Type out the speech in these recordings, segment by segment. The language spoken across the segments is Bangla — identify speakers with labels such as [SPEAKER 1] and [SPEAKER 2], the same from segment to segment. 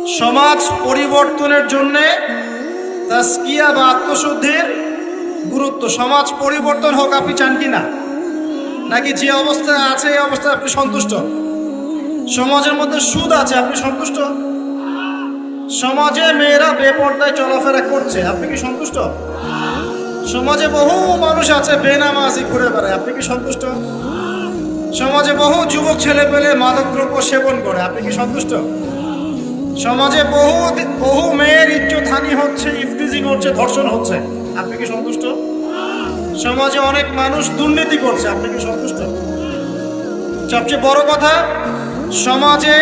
[SPEAKER 1] সমাজ পরিবর্তনের জন্য তাজকিয়া বা আত্মশুদ্ধির গুরুত্ব। সমাজ পরিবর্তন হোক আপনি চান কি না? নাকি যে অবস্থায় আছে এই অবস্থায় আপনি সন্তুষ্ট? সমাজের মধ্যে সুদ আছে, আপনি সন্তুষ্ট? সমাজে মেয়েরা বেপর্দায় চলাফেরা করছে, আপনি কি সন্তুষ্ট? সমাজে বহু মানুষ আছে বেনামাজি ঘুরে বেড়ায়, আপনি কি সন্তুষ্ট? সমাজে বহু যুবক ছেলে পেলে মাদকদ্রব্য সেবন করে, আপনি কি সন্তুষ্ট? সমাজে বহু মেয়ের ইজ্জতহানি হচ্ছে, ইফতিজিং হচ্ছে, ধর্ষণ হচ্ছে, আপনি কি সন্তুষ্ট? সমাজে অনেক মানুষ দুর্নীতি করছে, আপনি কি সন্তুষ্ট? সবচেয়ে বড় কথা, সমাজে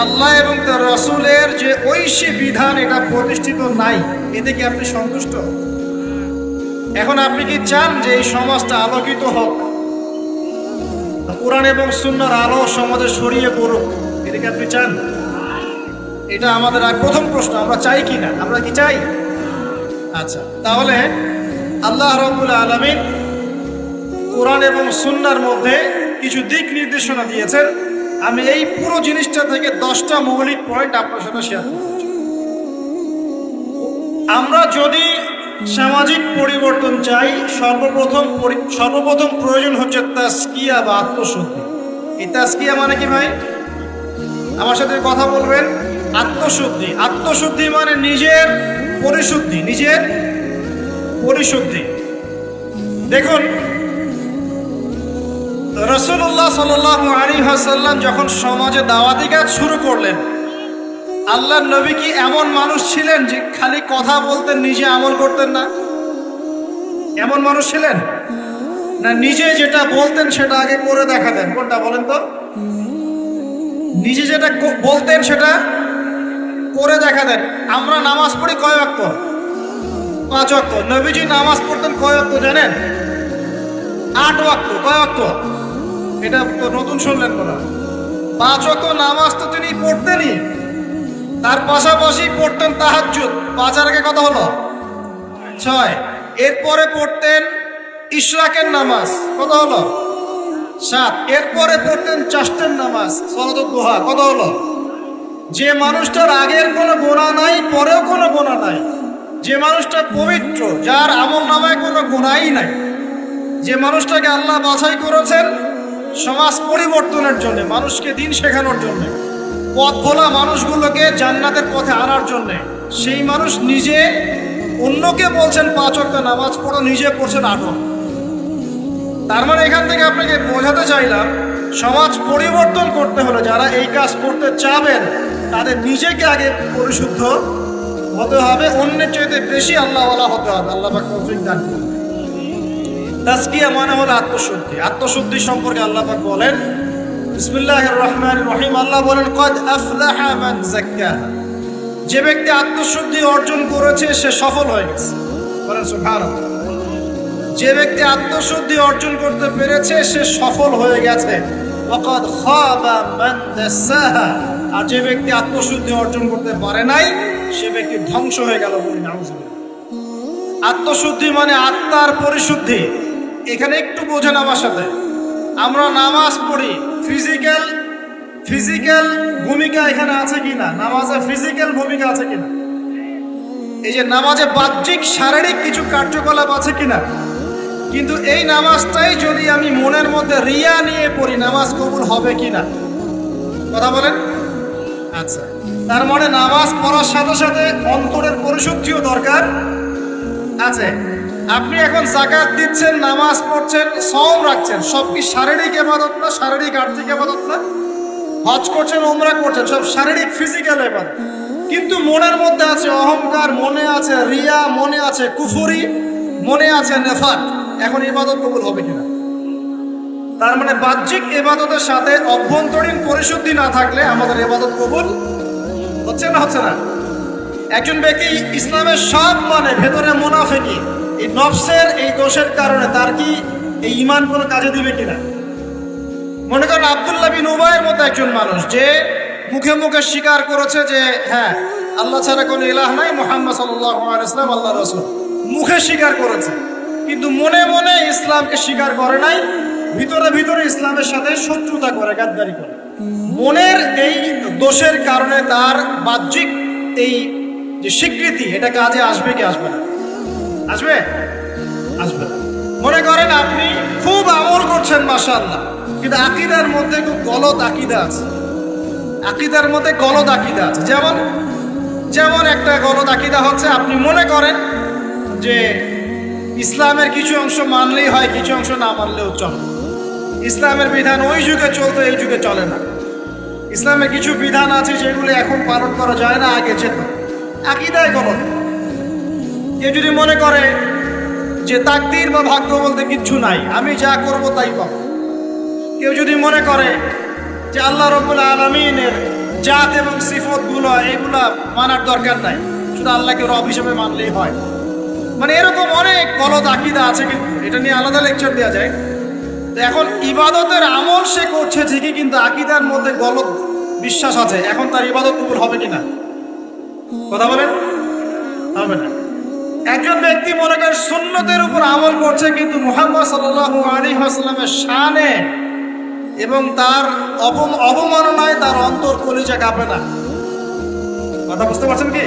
[SPEAKER 1] আল্লাহ এবং তার রাসূলের যে ঐশী বিধান এটা প্রতিষ্ঠিত নাই, এতে কি আপনি সন্তুষ্ট? এখন আপনি কি চান যে এই সমাজটা আলোকিত হোক, কোরআন এবং সুন্নাহর আলো সমাজে ছড়িয়ে পড়ুক, এটা কি আপনি চান? এটা আমাদের প্রথম প্রশ্ন, আমরা চাই কি না? আমরা কি চাই? আচ্ছা, তাহলে আল্লাহ রাব্বুল আলামিন কোরআন এবং সুন্নাহর মধ্যে কিছু দিক নির্দেশনা দিয়েছেন। আমি এই পুরো জিনিসটা থেকে 10টা মৌলিক পয়েন্ট আপনার সাথে শেয়ার করব। আমরা যদি সামাজিক পরিবর্তন চাই, সর্বপ্রথম প্রয়োজন হচ্ছে তাজকিয়া বা আত্মশুদ্ধি। এই তাজকিয়া মানে কি ভাই? আমার সাথে কথা বলবেন। আত্মশুদ্ধি মানে নিজের পরিশুদ্ধি। দেখুন, রাসূলুল্লাহ সাল্লাল্লাহু আলাইহি ওয়াসাল্লাম যখন সমাজে দাওয়াতি কাজ শুরু করলেন, আল্লাহর নবী কি এমন মানুষ ছিলেন যে খালি কথা বলতেন, নিজে আমল করতেন না? এমন মানুষ ছিলেন না? নিজে যেটা বলতেন সেটা আগে করে দেখাতেন। কোনটা বলেন তো? নিজে যেটা বলতেন সেটা করে দেখাতেন। আমরা নামাজ পড়ি কয় ওয়াক্ত? 5 ওয়াক্ত। নবীজি নামাজ পড়তেন কয় ওয়াক্ত জানেন? 8 ওয়াক্ত। কয় ওয়াক্ত? এটা তো নতুন শুনলেন না। 5 ওয়াক্ত নামাজ তো তিনি পড়তেনই, তার পাশাপাশি পড়তেন তাহাজ্জুদ। 5 আর আগে কত হলো? 6। এরপরে পড়তেন ইশরাকের নামাজ, কত হলো? 7। এরপরে পড়তেন চাষ্টের নামাজ, সালাতুদ দুহা, কত হলো? যে মানুষটার আগের কোনো গুনাহ নাই, পরেও কোনো গুনাহ নাই, যে মানুষটা পবিত্র, যার আমল নামায় কোনো গুনাহই নাই, যে মানুষটাকে আল্লাহ বাছাই করেছেন সমাজ পরিবর্তনের জন্য, মানুষকে দিন শেখানোর জন্য, পথ ভোলা মানুষগুলোকে জান্নাতের পথে আনার জন্য, সেই মানুষ নিজে অন্যকে বলছেন 5 ওয়াক্ত নামাজ পড়ো, নিজে পড়ছেন 8 ওয়াক্ত। তার মানে এখান থেকে আপনাকে বোঝাতে চাইলাম, সমাজ পরিবর্তন করতে হলে যারা এই কাজ করতে চাবেন তাদের নিজেকে আগে পরিশুদ্ধ হতে হবে, অন্যের চাইতে বেশি আল্লাহওয়ালা হতে হবে। আল্লাহ পাক তৌফিক দান করুন। তাজকিয়া মানে হলো আত্মশুদ্ধি সম্পর্কে আল্লাহ পাক বলেন, বিসমিল্লাহির রহমানির রহিম, আল্লাহ বলেন, কদ আফলাহা মান যাক্কাহা, যে ব্যক্তি আত্মশুদ্ধি অর্জন করেছে সে সফল হয়ে গেছে। বলেন সুবহানাল্লাহ। যে ব্যক্তি আত্মশুদ্ধি অর্জন করতে পেরেছে সে সফল হয়ে গেছে। ওয়াকাদ খাবা মান দাসাহা, আর যে ব্যক্তি আত্মশুদ্ধি অর্জন করতে পারে নাই সে ব্যক্তি ধ্বংস হয়ে গেল। বলি নাউযুবিল্লাহ। আত্মশুদ্ধি মানে আত্মার পরিশুদ্ধি। এখানে একটু বোঝেন আমার সাথে। আমরা নামাজ পড়ি, ফিজিক্যাল ভূমিকা এখানে আছে কিনা? নামাজে ফিজিক্যাল ভূমিকা আছে কিনা? এই যে নামাজে বাহ্যিক শারীরিক কিছু কার্যকলাপ আছে কিনা? কিন্তু এই নামাজটাই যদি আমি মনের মধ্যে রিয়া নিয়ে পড়ি, নামাজ কবুল হবে কিনা? কথা বলেন। আচ্ছা, তার মানে নামাজ পড়ার সাথে সাথে অন্তরের পরিশুদ্ধিও দরকার আছে। আপনি এখন যাকাত দিচ্ছেন, নামাজ পড়ছেন, সওম রাখছেন, সব কি শারীরিক ইবাদত না? শারীরিক আর্থিক ইবাদত না? হজ করছেন, উমরা করছেন, সব শারীরিক ফিজিক্যাল ইবাদত। কিন্তু মনের মধ্যে আছে অহংকার, মনে আছে রিয়া, মনে আছে কুফরি, মনে আছে নেফাক। এখন ইবাদত কবুল হবে কিনা? তার মানে বাহ্যিক ইবাদতের সাথে অভ্যন্তরীণ পরিশুদ্ধি না থাকলে আমাদের ইবাদত কবুল হচ্ছে না। একজন ব্যক্তি ইসলামের সব মানে ভেতরে মুনাফিকি, এই নফসের এই দোষের কারণে তার কি এই ঈমান কোনো কাজে দিবে কিনা? মনে করেন আব্দুল্লাহ বিন উবাইয়ের মতো একজন মানুষ, যে মুখে মুখে স্বীকার করেছে যে হ্যাঁ আল্লাহ ছাড়া কোনো ইলাহ নাই, মুহাম্মদ সাল্লাল্লাহু আলাইহি ওয়াসাল্লাম আল্লাহর রাসূল, মুখে স্বীকার করেছে, কিন্তু মনে মনে ইসলামকে স্বীকার করে নাই, ভিতরে ইসলামের সাথে শত্রুতা করে, গাদ্দারি করে, মনের এই দোষের কারণে তার বাহ্যিক এই যে স্বীকৃতি, এটা কাজে আসবে কি আসবে না? আসবে? আসবে না। মনে করেন আপনি খুব আমল করছেন মাশাআল্লাহ, কিন্তু আকীদার মধ্যে খুব গলদ আকীদা আছে। আকীদার মধ্যে গলদ আকীদা আছে। যেমন একটা গলদ আকীদা হচ্ছে, আপনি মনে করেন যে ইসলামের কিছু অংশ মানলেই হয়, কিছু অংশ না মানলেও চলে। ইসলামের বিধান ওই যুগে চলতো, এই যুগে চলে না। ইসলামের কিছু বিধান আছে যেগুলো এখন পালন করা যায় না, আগে যেত। আকীদায় গলদ। কেউ যদি মনে করে যে তাকদীর বা ভাগ্য বলতে কিচ্ছু নাই, আমি যা করব তাই পাবো। কেউ যদি মনে করে যে আল্লাহ রাব্বুল আলামিনের জাত এবং সিফতগুলো এগুলা মানার দরকার নাই, শুধু আল্লাহকে রব হিসেবে মানলেই হয়। মানে এরকম অনেক গলদ আকীদা আছে, কিন্তু এটা নিয়ে আলাদা লেকচার দেওয়া যায়। তো এখন ইবাদতের আমল সে করছে ঠিকই, কিন্তু আকীদার মধ্যে গলদ বিশ্বাস আছে। এখন তার ইবাদত কবুল হবে কিনা? কথা বলেন, হবে না। একজন ব্যক্তি মনে করেন সুন্নতের উপর আমল করছে, কিন্তু মুহাম্মদ সাল্লাল্লাহু আলাইহি ওয়াসাল্লামের শানে এবং তার অবমাননায় তার অন্তর কলিজা কাঁপে না। কথা বুঝতে পারছেন কি?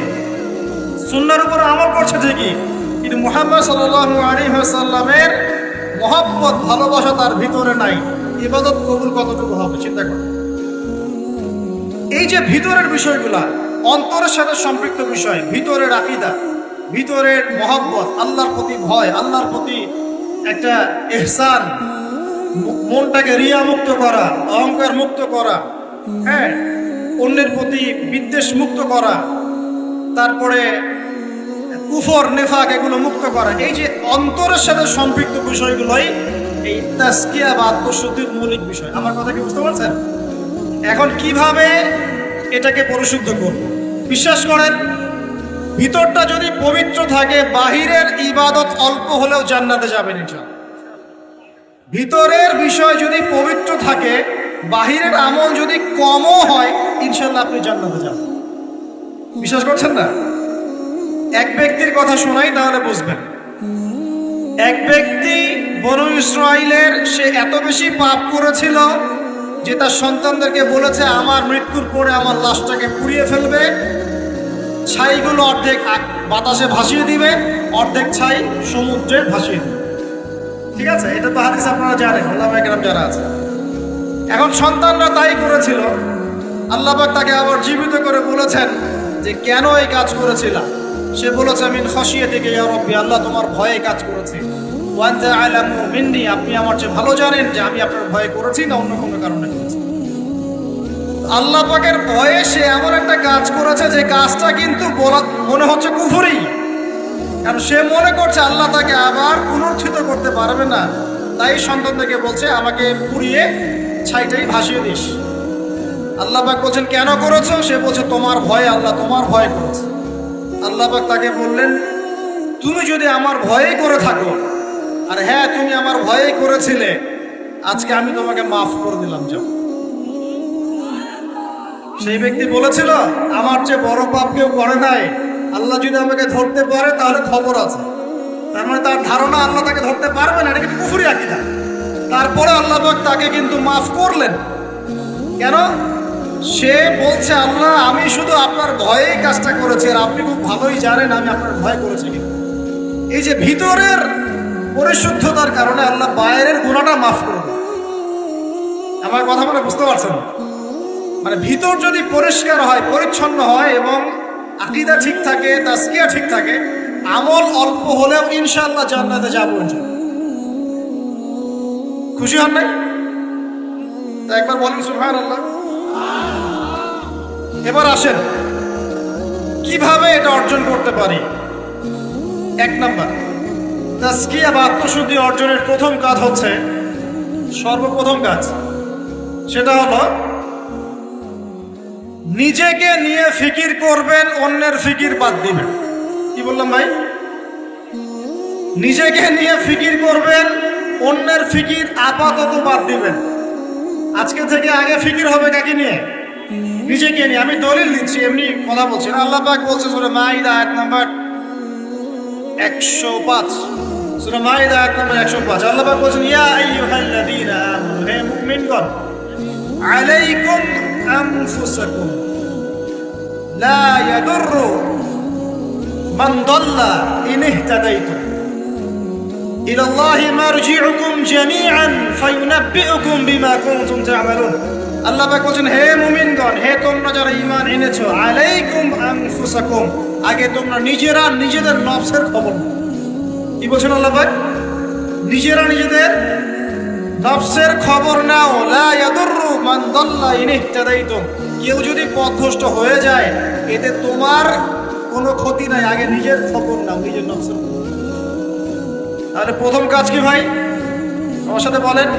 [SPEAKER 1] সুন্নাহর উপর আমল করছে ঠিকই, কিন্তু মুহাম্মদ সাল্লাল্লাহু আলাইহি ওয়াসাল্লামের মহব্বত, ভালোবাসা তার ভিতরে নাই। ইবাদত কবুল কতটুকু হবে চিন্তা করুন। এই যে ভিতরের বিষয়গুলা, অন্তরের সাথে সম্পৃক্ত বিষয়, ভিতরের আকীদা, ভিতরের মহব্বত, আল্লাহর প্রতি ভয়, আল্লাহর প্রতি একটা ইহসান, মনটাকে রিয়া মুক্ত করা, অহংকার মুক্ত করা, হ্যাঁ, অন্যের প্রতি বিদ্বেষ মুক্ত করা, তারপরে কুফর নেফাক এগুলো মুক্ত করা। এই যে অন্তরের সাথে সম্পৃক্ত বিষয়গুলোই এই তাজকিয়া বা আত্মশুদ্ধির মৌলিক বিষয়। আমার কথা কি বুঝতে পারছেন? এখন কিভাবে এটাকে পরিশুদ্ধ করব? বিশ্বাস করেন, ভিতরটা যদি পবিত্র থাকে, বাহিরের ইবাদত অল্প হলেও জান্নাতে যাবেন ইনশাআল্লাহ। ভিতরের বিষয় যদি পবিত্র থাকে, বাহিরের আমল যদি কমও হয়, ইনশাআল্লাহ আপনি জান্নাতে যাবেন। বিশ্বাস করছেন না? এক ব্যক্তির কথা শোনাই, তাহলে বুঝবেন। এক ব্যক্তি বনু ইসরাইলের, সে এত বেশি পাপ করেছিল যে তার সন্তানদেরকে বলেছে আমার মৃত্যুর পরে আমার লাশটাকে পুড়িয়ে ফেলবে, ছাইগুলো অর্ধেক বাতাসে ভাসিয়ে দিবে, অর্ধেক ছাই সমুদ্রে ভাসিয়ে দিবে। ঠিক আছে, এটা তো হাদিস আপনারা জানেন, ওলামায়ে কেরাম যারা আছে। এখন সন্তানরা তাই করেছিল। আল্লাহ পাক তাকে আবার জীবিত করে বলেছেন যে কেন এই কাজ করেছিলাম। সে বলেছে মিন খাশিয়াতিকা ইয়া রাব্বি, আল্লাহ তোমার ভয়ে কাজ করেছি। ওয়া আনতা আ'লামু মিন্নি, আপনি আমার চেয়ে ভালো জানেন যে আমি আপনার ভয়ে করেছি না অন্য কোনো কারণে করেছি। আল্লাহ পাকের ভয়ে সে এমন একটা কাজ করেছে যে কাজটা কিন্তু মনে হচ্ছে কুফরি, কারণ সে মনে করছে আল্লাহ তাকে আবার পুনরুত্থিত করতে পারবে না। তাই সন্তান থেকে বলছে আমাকে পুড়িয়ে ছাইটাই ভাসিয়ে দিস। আল্লাহ পাক বলছেন কেন করেছো? সে বলছে তোমার ভয়ে, আল্লাহ তোমার ভয় করেছে। আল্লাহ পাক তাকে বললেন তুমি যদি আমার ভয়েই করে থাকো, আর হ্যাঁ তুমি আমার ভয়েই করেছিলে, আজকে আমি তোমাকে মাফ করে দিলাম। যাও। সেই ব্যক্তি বলেছিল আমার চেয়ে বড় পাপ কেউ করে নাই, আল্লাহ যদি আমাকে ধরতে পারে তাহলে খবর আছে। তার মানে তার ধারণা আল্লাহ তাকে ধরতে পারবে না, এটা কিন্তু কুফরি আকীদা। তারপরে আল্লাহ পাক তাকে কিন্তু মাফ করলেন। কেন? সে বলছে আল্লাহ আমি শুধু আপনার ভয়েই কাজটা করেছি, আর আপনি খুব ভালোই জানেন আমি আপনার ভয় করেছি। এই যে ভিতরের পরিশুদ্ধতার কারণে আল্লাহ বাইরের গুনাহটা মাফ করে দেন। আমার কথা বলে বুঝতে পারছেন? মানে ভিতর যদি পরিষ্কার হয়, পরিচ্ছন্ন হয় এবং আকীদা ঠিক থাকে, তাজকিয়া ঠিক থাকে, আমল অল্প হলেও ইনশাআল্লাহ জান্নাতে যাবো। খুশি হন নাই? তা একবার বলেন সুবহানাল্লাহ। এবার আসেন কিভাবে এটা অর্জন করতে পারি। এক নাম্বার, তাজকিয়া বা আত্মশুদ্ধি অর্জনের প্রথম কাজ হচ্ছে, সর্বপ্রথম কাজ সেটা হলো নিজেকে নিয়ে ফিকির করবেন, অন্যের ফিকির বাদ দিবেন। কি বললাম ভাই? নিজেকে নিয়ে ফিকির করবেন, অন্যের ফিকির আপাতত বাদ দিবেন। আজকে থেকে আগে ফিকির হবে কাকে নিয়ে? নিজেকে নিয়ে। আমি দলিল দিচ্ছি, এমনি কথা বলছি না। আল্লাহ পাক বলছে সূরা মাইদা আয়াত নাম্বার 105, সূরা মাইদা আয়াত নাম্বার 105, আল্লাহ পাক বলছেন ইয়া আইয়ুহাল্লাযীনা আমানু, হে মুমিনগণ, আলাইকুম আনফুসাকুম লা ইয়াদুররু মান দাল্লা ইন ইহতাদাইতুম ইলাল্লাহি মারজিউকুম জামিআন ফায়ুনাব্বিউকুম বিমা কুনতুম তা'মালুন। আল্লাহ পাক বলেন, হে মুমিনগণ, হে তোমরা যারা ঈমান এনেছো, আলাইকুম আনফুসাকুম, আগে তোমরা নিজেরা নিজেদের নফসের খবর নাও। কি বলছেন আল্লাহ পাক? নিজেরা নিজেদের নফসের খবর নাও। লা ইয়াদুররু মান দাল্লা ইন ইহতাদাইতুম, কেউ যদি পথভ্রষ্ট হয়ে যায় এতে তোমার কোনো ক্ষতি নাই, আগে নিজের খবর নাও, নিজের নফসের খবর। তাহলে প্রথম কাজ কি ভাই? আমার সাথে বলেন।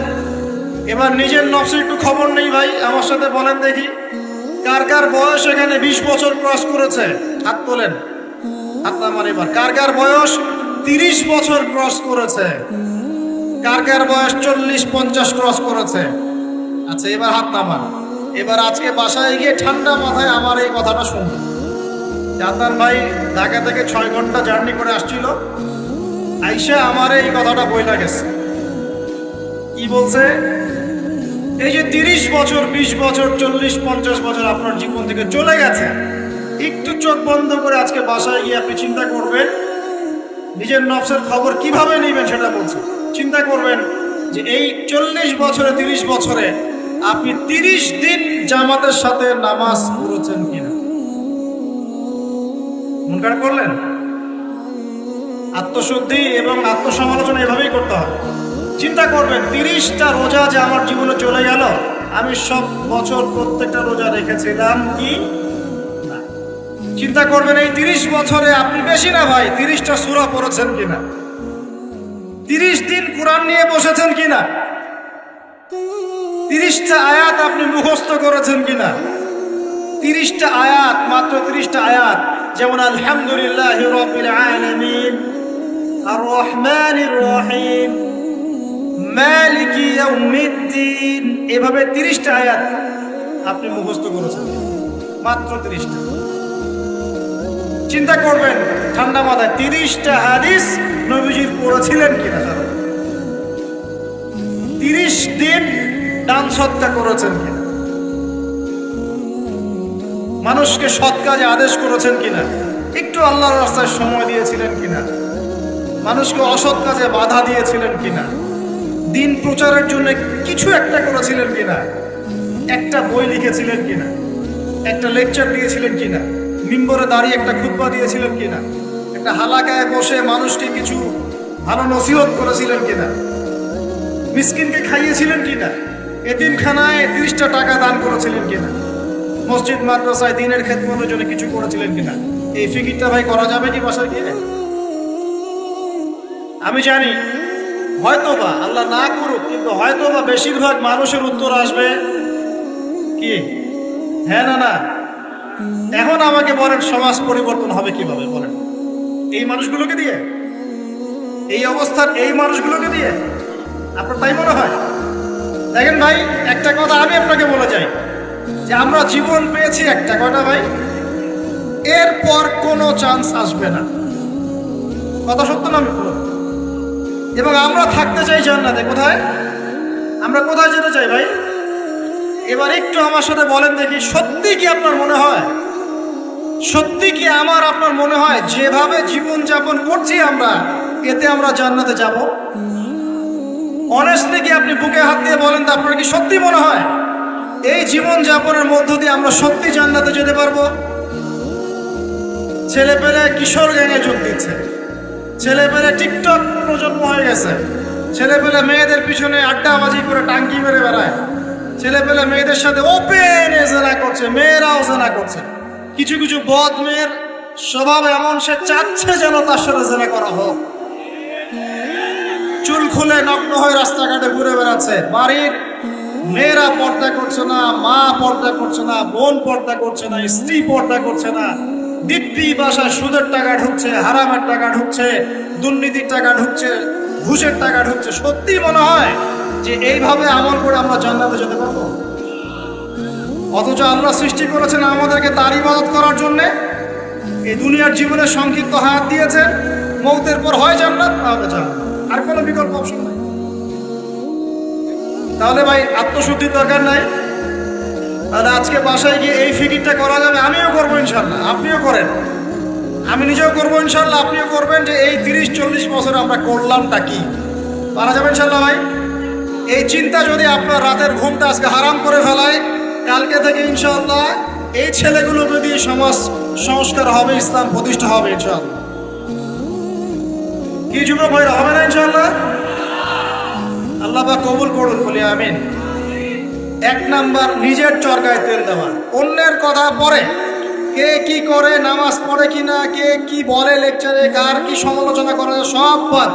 [SPEAKER 1] এবার নিজের নফসের একটু খবর নেই ভাই, আমার সাথে বলেন দেখি, কার কার বয়স এখানে 20 বছর ক্রস করেছে? হাত তোলেন, হাত নামান। এবার কার কার বয়স 30 বছর ক্রস করেছে? কার কার বয়স 40-50 ক্রস করেছে? আচ্ছা, এবার হাত নামান। এবার আজকে বাসায় গিয়ে ঠান্ডা মাথায় আমার এই কথাটা শুনুন। জাতার ভাই ঢাকা থেকে 6 ঘন্টা জার্নি করে আসছিল, আইসা আমার এই কথাটা বইলা গেছে। কি বলছে? এই যে 30 বছর, 20 বছর, 40-50 বছর আপনার জীবন থেকে চলে গেছে, একটু চোখ বন্ধ করে আজকে বাসায় গিয়ে আপনি চিন্তা করবেন নিজের নফসের খবর কিভাবে নেবেন, সেটা বলছে। চিন্তা করবেন যে এই 40 বছরে, 30 বছরে আপনি 30 দিন জামাতের সাথে নামাজ পড়েছেন কিনা? মন খারাপ করলেন? আত্মশুদ্ধি এবং আত্মসমালোচনা এভাবেই করতে হবে। চিন্তা করবেন 30টা রোজা যে আমার জীবনে চলে গেল, আমি সব বছর প্রত্যেকটা রোজা রেখেছিলাম কি না। চিন্তা করবেন এই 30 বছরে আপনি, বেশি না ভাই, 30টা সূরা পড়েছেন কিনা, 30 দিন কোরআন নিয়ে বসেছেন কিনা, 30টা আয়াত আপনি মুখস্থ করেছেন কিনা। 30টা আয়াত, মাত্র 30টা আয়াত, যেমন আলহামদুলিল্লাহি রাব্বিল আলামিন, আর রহমানির রহিম, মালিকি ইয়াউমিদ্দিন, এভাবে 30টা আয়াত আপনি মুখস্থ করেছেন, মাত্র 30টা। চিন্তা করবেন ঠান্ডা মাথায় 30টা হাদিস নবীজির পড়েছিলেন কিনা, 30 দিন দান সৎকা করেছেন কিনা, মানুষকে সৎ কাজে আদেশ করেছেন কিনা, একটু আল্লাহর রাস্তায় সময় দিয়েছিলেন কিনা, মানুষকে অসৎ কাজে বাধা দিয়েছিলেন কিনা, দিন প্রচারের জন্য কিছু একটা করেছিলেন কিনা, একটা বই লিখেছিলেন কিনা, একটা লেকচার দিয়েছিলেন কিনা, মিম্বরে দাঁড়িয়ে একটা খুতবা দিয়েছিলেন কিনা, একটা হালাকায় বসে মানুষকে কিছু ভালো নসিহত করেছিলেন কিনা, মিসকিনকে খাইয়েছিলেন কিনা, এতিমখানায় 30টা টাকা দান করেছিলেন কিনা, মসজিদ মাদ্রাসায় দ্বীনের খেদমতের জন্য কিছু করেছিলেন কিনা। এই ফিকিরটা ভাই করা যাবে কি বাসায় গিয়ে? আমি জানি হয়তোবা, আল্লাহ না করুক, কিন্তু হয়তোবা বেশিরভাগ মানুষের উত্তর আসবে কি হ্যাঁ না না। এখন আমাকে বলেন সমাজ পরিবর্তন হবে কিভাবে? বলেন এই মানুষগুলোকে দিয়ে, এই অবস্থার এই মানুষগুলোকে দিয়ে? আপনার তাই মনে হয়? দেখেন ভাই, একটা কথা আমি আপনাকে বলে যাই, যে আমরা জীবন পেয়েছি একটা, কয়টা ভাই? এরপর কোনো চান্স আসবে না। কথা সত্য না? এবং আমরা থাকতে চাই জান্নাতে। কোথায়? আমরা কোথায় যেতে চাই ভাই? এবার একটু আমার সাথে বলেন দেখি, সত্যি কি আপনার মনে হয়, সত্যি কি আমার আপনার মনে হয় যেভাবে জীবন যাপন করছি আমরা, এতে আমরা জান্নাতে যাব? অনেস্টলি কি আপনি বুকে হাত দিয়ে বলেন তো, আপনার কি সত্যি মনে হয় এই জীবন যাপনের মধ্য দিয়ে আমরা সত্যি জান্নাতে যেতে পারবো? ছেলেপেলে কিশোর গ্যাংয়ে যোগ দিচ্ছে, ছেলেপেলে টিকটক প্রজন্ম হয়ে গেছে, ছেলেপেলে মেয়েদের পিছনে আড্ডাবাজি করে টাঙ্কি মেরে বেড়ায়, ছেলেপেলে মেয়েদের সাথে ওপেন জেনা করছে, মেয়েরাও জেনা করছে। কিছু কিছু বদ মেয়ের স্বভাব এমন, সে চাচ্ছে যেন তার সাথে জেনা করা হোক। চুল খুলে নগ্ন হয়ে রাস্তাঘাটে ঘুরে বেড়াচ্ছে। বাড়ির মেয়েরা পর্দা করছে না, মা পর্দা করছে না, বোন পর্দা করছে না, স্ত্রী পর্দা করছে না। দিব্যি বাসায় সুদের টাকা ঢুকছে, হারামের টাকা ঢুকছে, দুর্নীতির টাকা ঢুকছে, ঘুষের টাকা ঢুকছে। সত্যি মনে হয় যে এইভাবে আমল করে আমরা জান্নাতে যেতে পারবো? অথচ আল্লাহ সৃষ্টি করেছেন আমাদেরকে তার ইবাদত করার জন্যে। এই দুনিয়ার জীবনে সংক্ষিপ্ত হায়াত দিয়েছেন, মৌতের পর হয় জান্নাত, তাহলে জান্নাত, আর কোনো বিকল্প অপশন নাই। তাহলে ভাই আত্মশুদ্ধির দরকার নাই? তাহলে আজকে বাসায় গিয়ে এই ফিকিরটা করা যাবে, আমিও করবো ইনশাল্লাহ, আপনিও করেন, আমি নিজেও করবো ইনশাল্লাহ, আপনিও করবেন, যে এই 30-40 বছর আমরা করলামটা কি পারা যাবে ইনশাল্লাহ ভাই। এই চিন্তা যদি আপনার রাতের ঘুমটা আজকে হারাম করে ফেলায়, কালকে থেকে ইনশাল্লাহ এই ছেলেগুলো যদি সমাজ সংস্কার হবে, ইসলাম প্রতিষ্ঠা হবে ইনশাল্লাহ। কি যুবক ভাইরা, হবে না ইনশাল্লাহ? আল্লাহ পাক কবুল করুন, বলি আমিন। 1 নাম্বার, নিজের চরকায় তেল দেওয়া। অন্যের কথা পরে কে কি করে, নামাজ পড়ে কিনা, কে কি বলে লেকচারে, কার কি সমালোচনা করা যায়, সব বাদ।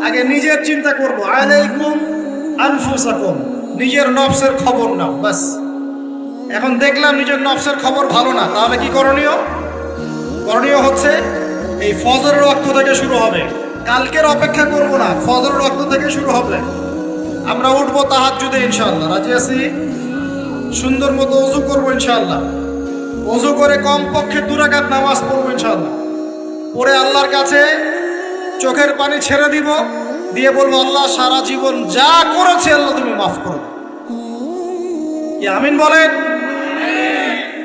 [SPEAKER 1] আগে নিজের চিন্তা করবো। আলাইকুম আনফুসাকুম, নিজের নফসের খবর নাও, বাস। এখন দেখলাম নিজের নফসের খবর ভালো না, তাহলে কি করণীয়? করণীয় হচ্ছে এই ফজরের ওয়াক্ত থেকে শুরু হবে, কালকের অপেক্ষা করব না, ফজরের ওয়াক্ত থেকে শুরু হবে। আমরা উঠবো তাহাজ্জুদে ইনশাআল্লাহ, রাজি আছি? সুন্দর মতো ওযু করবো ইনশাআল্লাহ, ওযু করে কমপক্ষে 2 রাকাত নামাজ পড়বো ইনশাআল্লাহ। পরে আল্লাহর কাছে চোখের পানি ছেড়ে দিব, দিয়ে বলবো, আল্লাহ সারা জীবন যা করেছে আল্লাহ তুমি মাফ করো। কি আমিন বলেন?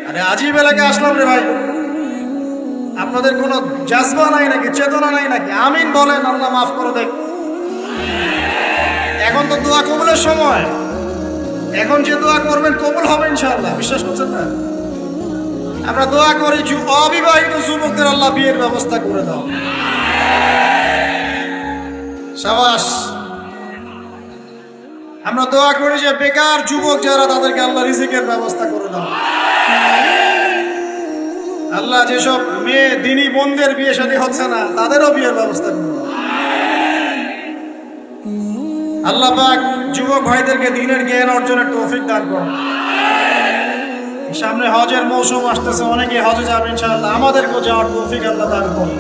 [SPEAKER 1] আরে আজীব এলাকায় আসলাম রে ভাই, আপনাদের কোনো জাজবা নাই নাকি, চেতনা নাই নাকি? আমিন বলেন, আল্লাহ মাফ করে দেখ। এখন তো দোয়া কবুলের সময়, এখন যে দোয়া করবেন কবুল হবে ইনশাআল্লাহ, বিশ্বাস করছেন না? আমরা দোয়া করি অবিবাহিত যুবকদের আল্লাহ বিয়ের ব্যবস্থা করে দাও, শাবাশ। আমরা দোয়া করি যে বেকার যুবক যারা, তাদেরকে আল্লাহ রিজিকের ব্যবস্থা করে দাও। আল্লাহ যেসব মেয়ে দিনী বোনদের বিয়ে শাদী হচ্ছে না, তাদেরও বিয়ের ব্যবস্থা করে দাও। আল্লাহ পাক যুবক ভাইদেরকে দ্বীনের জ্ঞান অর্জনের তৌফিক দান করুন। সামনে হজের মৌসুম আসতেছে, অনেকে হজে যাবে ইনশাআল্লাহ, আমাদেরকেও যাওয়ার তৌফিক আল্লাহ দান করুন।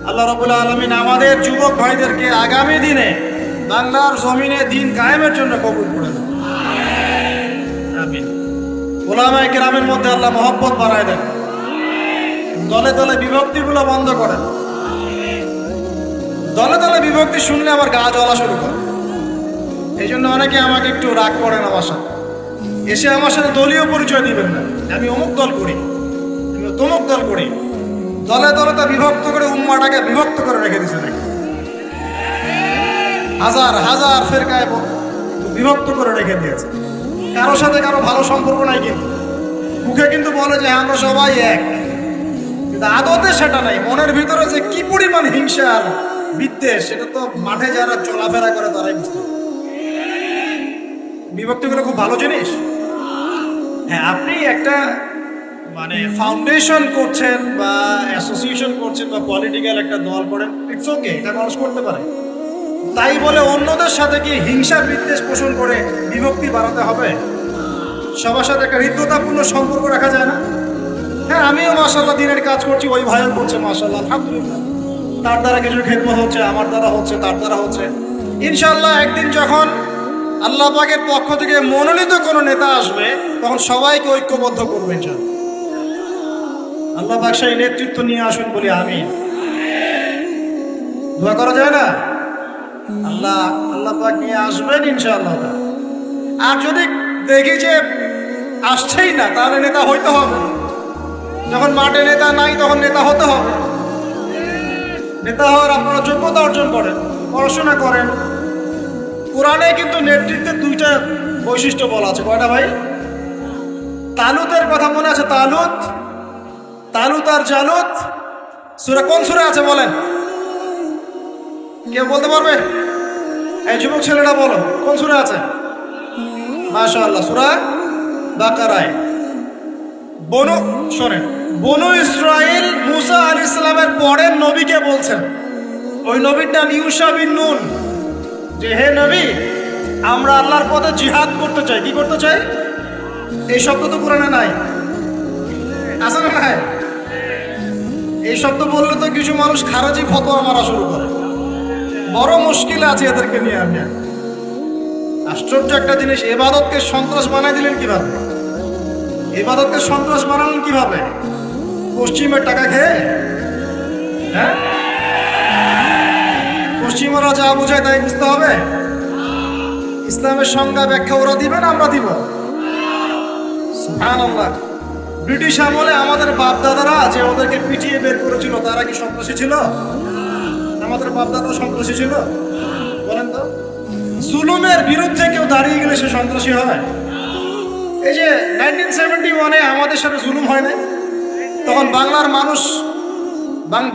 [SPEAKER 1] আল্লাহ রাব্বুল আলামিন আমাদের যুবক ভাইদেরকে আগামী দিনে বাংলার জমিনে দ্বীন কায়েমের জন্য কবুল করে দেন, আমিন। উলামায়ে কেরামের মধ্যে আল্লাহ মহব্বত বাড়ায় দেন, দলে দলে বিভক্তিগুলো বন্ধ করেন। দলে দলে বিভক্তি শুনলে আমার গা জ্বলা শুরু করে, এই জন্য অনেকে আমাকে একটু রাগ করেন আমার সাথে, এসে আমার সাথে দলীয় পরিচয় দিবেন না, আমি অমুক দল করি, আমি তমুক দল করি। দলে দলে তা বিভক্ত করে উম্মাটাকে বিভক্ত করে রেখে দিছে নাকি, হাজার হাজার ফেরকায় বিভক্ত করে রেখে দিয়েছে। কারোর সাথে কারো ভালো সম্পর্ক নাই, কিন্তু মুখে কিন্তু বলে যে আমরা সবাই এক, কিন্তু আদতে সেটা নাই। মনের ভিতরে যে কি পরিমাণ হিংসা আর বিদ্বেষ, সেটা তো মাঠে যারা চলাফেরা করে তারাই বুঝতে পারে। বিভক্তিগুলো খুব ভালো জিনিস। হ্যাঁ, আপনি একটা মানে ফাউন্ডেশন করছেন বা অ্যাসোসিয়েশন করছেন বা পলিটিক্যাল একটা দল করেন, ইটস ওকে, এটা মানুষ করতে পারে। তাই বলে অন্যদের সাথে কি হিংসা বিদ্বেষ পোষণ করে বিভক্তি বাড়াতে হবে? সবার সাথে একটা হৃদ্যতাপূর্ণ সম্পর্ক রাখা যায় না? হ্যাঁ, আমিও মাশাআল্লাহ দিনের কাজ করছি, ওই ভাইও করছে মাশাআল্লাহ, আলহামদুলিল্লাহ। তার দ্বারা কিছু খেদমত হচ্ছে, আমার দ্বারা হচ্ছে, তার দ্বারা হচ্ছে। ইনশাআল্লাহ একদিন যখন আল্লাহ পাকের পক্ষ থেকে মনোনীত কোনো নেতা আসবে, তখন সবাইকে ঐক্যবদ্ধ করবে ইনশাআল্লাহ। আল্লাহ পাক সেই নেতৃত্ব নিয়ে আসুন, বলি আমিন। দোয়া করা যায় না? আল্লাহ পাক নিয়ে আসবেন ইনশাআল্লাহ। আর যদি দেখি যে আসছেই না, তাহলে নেতা হইতে হবে। যখন মাঠে নেতা নাই, তখন নেতা হতে হবে। নেতা হওয়ার আপনারা যোগ্যতা অর্জন করেন, পড়াশোনা করেন। কোরআনে কিন্তু নেতৃত্বের 2টা বৈশিষ্ট্য বলা আছে। কয়টা ভাই? তালুতের কথা মনে আছে? তালুত আর জালুত সূরা, কোন সূরা আছে বলেন? কেউ বলতে পারবে? এই যুবক ছেলেটা বলো, কোন সূরা আছে? মাশাআল্লাহ, সূরা বাকারায়। শোনেন, বনু ইসরাইল মুসা আলাইহিস সালামের পরের নবীকে বলছেন, ওই নবীর নাম ইউশা বিন নুন, যে হে নবী, আমরা আল্লাহর পথে জিহাদ করতে চাই। কি করতে চাই? এই শব্দ তো কোরআনে নাই, আছে না নাই? এই শব্দ বললে তো কিছু মানুষ খারাজি ফতোয়া মারা শুরু করে। বড় মুশকিল আছে এদেরকে নিয়ে। আমি আশ্চর্য একটা জিনিস, ইবাদতকে সন্ত্রাস বানাই দিলেন কিভাবে? ইবাদতকে সন্ত্রাস বানালেন কিভাবে? পশ্চিমের টাকা খেয়ে? হ্যাঁ, পশ্চিমারা যা বোঝায় তাই বুঝতে হবে। ইসলামের সংজ্ঞা ব্যাখ্যা ওরা দিবেন, আমরা দিব? সুবহানাল্লাহ। ব্রিটিশ আমলে আমাদের বাপ দাদারা যে ওদেরকে পিটিয়ে বের করেছিল তারা কি সন্ত্রাসী ছিল? আমাদের বাপ দাদা সন্ত্রাসী ছিল? বলেন তো। জুলুমের বিরুদ্ধে কেউ দাঁড়িয়ে গেলে সে সন্ত্রাসী হয়? এই যে 1971-এ আমাদের সাথে জুলুম হয় নাই, তখন বাংলার মানুষ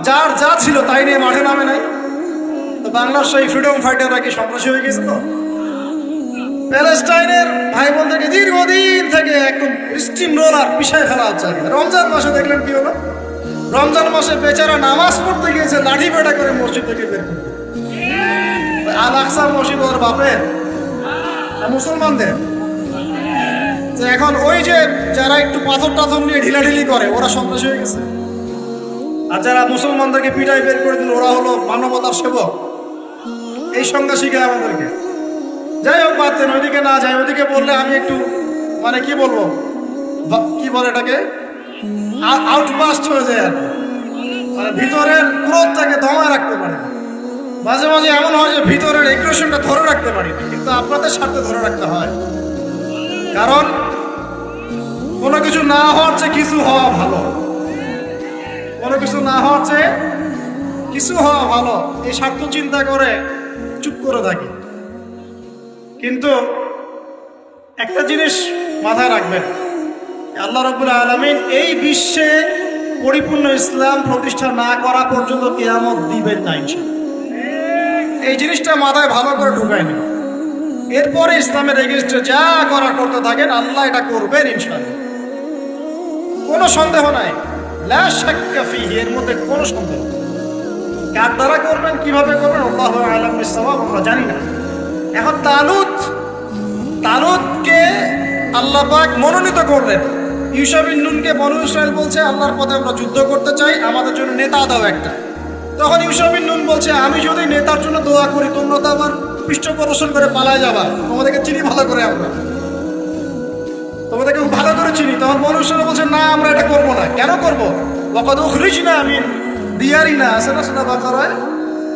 [SPEAKER 1] যার যা ছিল তাই নিয়ে মাঠে নামে নাই, তো বাংলার সেই ফ্রিডম ফাইটাররা কি সন্ত্রাসী হয়ে গেছিল? প্যালেস্টাইনের ভাই বোনদেরকে দীর্ঘদিন থেকে একদম স্টিম রোলার পিছায় ফেলা হচ্ছে। রমজান মাসে দেখলেন কি হলো? রমজান মাসে বেচারা নামাজ পড়তে গিয়েছে লাঠি পেটা করে মসজিদ থেকে বের করতে। আল আকসা মসজিদ ওর বাপের মুসলমানদের। এখন ওই যে যারা একটু পাথর টাথর নিয়ে ঢিলাঢিলি করে ওরা সন্ত্রাসী হয়ে গেছে, আর যারা মুসলমানদেরকে পিটাই বের করে দিল ওরা হলো মানবতার সেবক। এই সংজ্ঞা শিখায় আমাদেরকে। যাই হোক, বাদ দেন, ওইদিকে না যাই। ওইদিকে বললে আমি একটু মানে কি বলবো, কি বলে এটাকে, আউটবাস্ট হয়ে যায় আর কি। মানে ভিতরের ক্রোধটাকে দমায় রাখতে পারি না। মাঝে মাঝে এমন হয় যে ভিতরের এগ্রেশনটা ধরে রাখতে পারি না, কিন্তু আপনাদের স্বার্থে ধরে রাখতে হয়। কারণ কোনো কিছু না হওয়ার চেয়ে কিছু হওয়া ভালো, কোনো কিছু না হওয়ার চেয়ে কিছু হওয়া ভালো, এই স্বার্থ চিন্তা করে চুপ করে থাকি। কিন্তু একটা জিনিস মাথায় রাখবেন, আল্লাহ রাব্বুল আলামিন এই বিশ্বে পরিপূর্ণ ইসলাম প্রতিষ্ঠা না করা পর্যন্ত কিয়ামত দিবেন না ইনশাআল্লাহ। এই জিনিসটা মাথায় ভালো করে ঢুকায় নিন। এরপরে ইসলামের এগেইনস্টে যা করা করতে থাকেন, আল্লাহ এটা করবেন ইনশাআল্লাহ, কোনো সন্দেহ নাই। লা শাক্কা ফীহি, এর মধ্যে কোনো সন্দেহ। কার দ্বারা করবেন, কিভাবে করবেন, আল্লাহু আ'লাম বিস-সাওয়াব, আমরা জানি না। এখন তালুতকে আল্লাহ পাক মনোনীত করলেন। ইউশা বিন নুনকে বনু ইসরাইল বলছে, আল্লাহর পথে আমরা যুদ্ধ করতে চাই, আমাদের জন্য নেতা দাও একটা। তখন ইউশা বিন নুন বলছে, আমি যদি নেতার জন্য দোয়া করি তোমরা তো আবার পৃষ্ঠপ্রদর্শন করে পালায় যাবা, তোমাদেরকে চিনি ভালো করে, আমরা তোমাদেরকে ভালো করে চিনি। তখন বনু ইসরাইল বলছে, না আমরা এটা করবো না। কেন করবো? ওয়াকাদ উখরিজনা মিন দিয়ারিনা, আছে না সূরা বাকারায়,